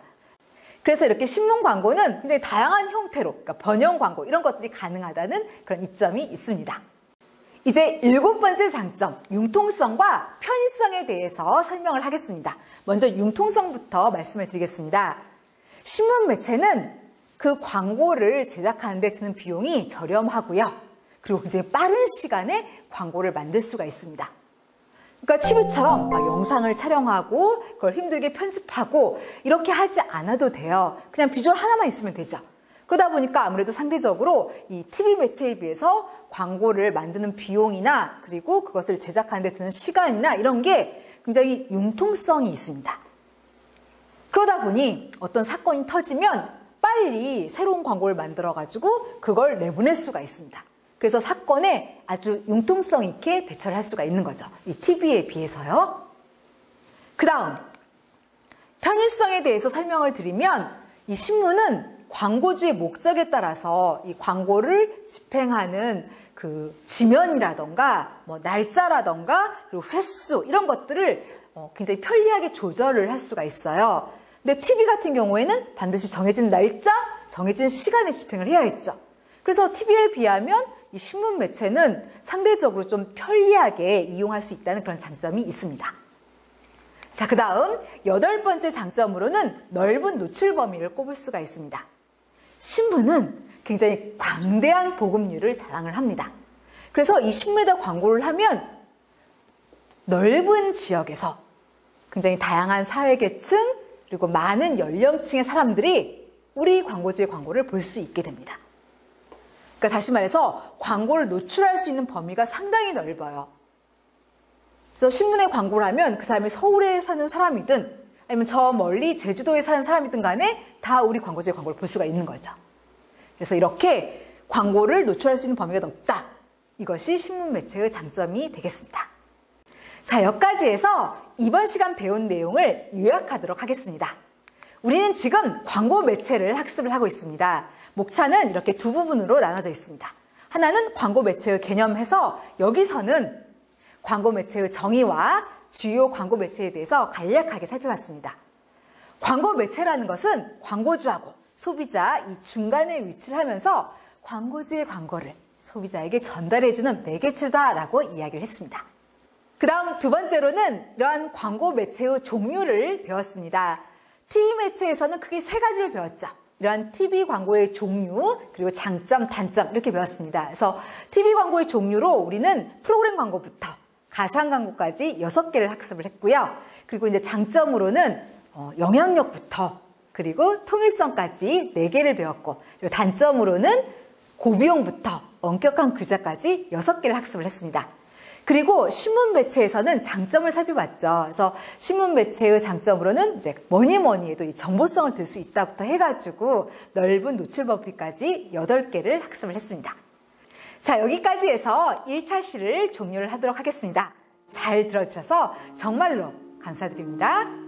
Speaker 1: 그래서 이렇게 신문 광고는 굉장히 다양한 형태로, 그러니까 번역 광고 이런 것들이 가능하다는 그런 이점이 있습니다. 이제 7번째 장점, 융통성과 편의성에 대해서 설명을 하겠습니다. 먼저 융통성부터 말씀을 드리겠습니다. 신문 매체는 그 광고를 제작하는 데 드는 비용이 저렴하고요. 그리고 굉장히 빠른 시간에 광고를 만들 수가 있습니다. 그러니까 TV처럼 막 영상을 촬영하고 그걸 힘들게 편집하고 이렇게 하지 않아도 돼요. 그냥 비주얼 하나만 있으면 되죠. 그러다 보니까 아무래도 상대적으로 이 TV 매체에 비해서 광고를 만드는 비용이나 그리고 그것을 제작하는 데 드는 시간이나 이런 게 굉장히 융통성이 있습니다. 그러다 보니 어떤 사건이 터지면 빨리 새로운 광고를 만들어가지고 그걸 내보낼 수가 있습니다. 그래서 사건에 아주 융통성 있게 대처를 할 수가 있는 거죠. 이 TV에 비해서요. 그 다음, 편의성에 대해서 설명을 드리면 이 신문은 광고주의 목적에 따라서 이 광고를 집행하는 그 지면이라던가 뭐 날짜라던가 그리고 횟수 이런 것들을 굉장히 편리하게 조절을 할 수가 있어요. 근데 TV 같은 경우에는 반드시 정해진 날짜, 정해진 시간에 집행을 해야 했죠. 그래서 TV에 비하면 이 신문 매체는 상대적으로 좀 편리하게 이용할 수 있다는 그런 장점이 있습니다. 자, 그 다음 8번째 장점으로는 넓은 노출 범위를 꼽을 수가 있습니다. 신문은 굉장히 광대한 보급률을 자랑을 합니다. 그래서 이 신문에다 광고를 하면 넓은 지역에서 굉장히 다양한 사회계층 그리고 많은 연령층의 사람들이 우리 광고주의 광고를 볼 수 있게 됩니다. 그러니까 다시 말해서 광고를 노출할 수 있는 범위가 상당히 넓어요. 그래서 신문에 광고를 하면 그 사람이 서울에 사는 사람이든 아니면 저 멀리 제주도에 사는 사람이든 간에 다 우리 광고주의 광고를 볼 수가 있는 거죠. 그래서 이렇게 광고를 노출할 수 있는 범위가 넓다. 이것이 신문 매체의 장점이 되겠습니다. 자, 여기까지 해서 이번 시간 배운 내용을 요약하도록 하겠습니다. 우리는 지금 광고 매체를 학습을 하고 있습니다. 목차는 이렇게 두 부분으로 나눠져 있습니다. 하나는 광고 매체의 개념해서 여기서는 광고 매체의 정의와 주요 광고 매체에 대해서 간략하게 살펴봤습니다. 광고 매체라는 것은 광고주하고 소비자 이 중간에 위치를 하면서 광고주의 광고를 소비자에게 전달해주는 매개체다라고 이야기를 했습니다. 그 다음 두 번째로는 이러한 광고 매체의 종류를 배웠습니다. TV 매체에서는 크게 세 가지를 배웠죠. 이러한 TV 광고의 종류, 그리고 장점, 단점 이렇게 배웠습니다. 그래서 TV 광고의 종류로 우리는 프로그램 광고부터 가상 광고까지 6개를 학습을 했고요. 그리고 이제 장점으로는 영향력부터 그리고 통일성까지 4개를 배웠고, 그리고 단점으로는 고비용부터 엄격한 규제까지 6개를 학습을 했습니다. 그리고 신문 매체에서는 장점을 살펴봤죠. 그래서 신문 매체의 장점으로는 이제 뭐니 해도 이 정보성을 들 수 있다부터 해가지고 넓은 노출 범위까지 8개를 학습을 했습니다. 자, 여기까지 해서 1차 시를 종료를 하도록 하겠습니다. 잘 들어주셔서 정말로 감사드립니다.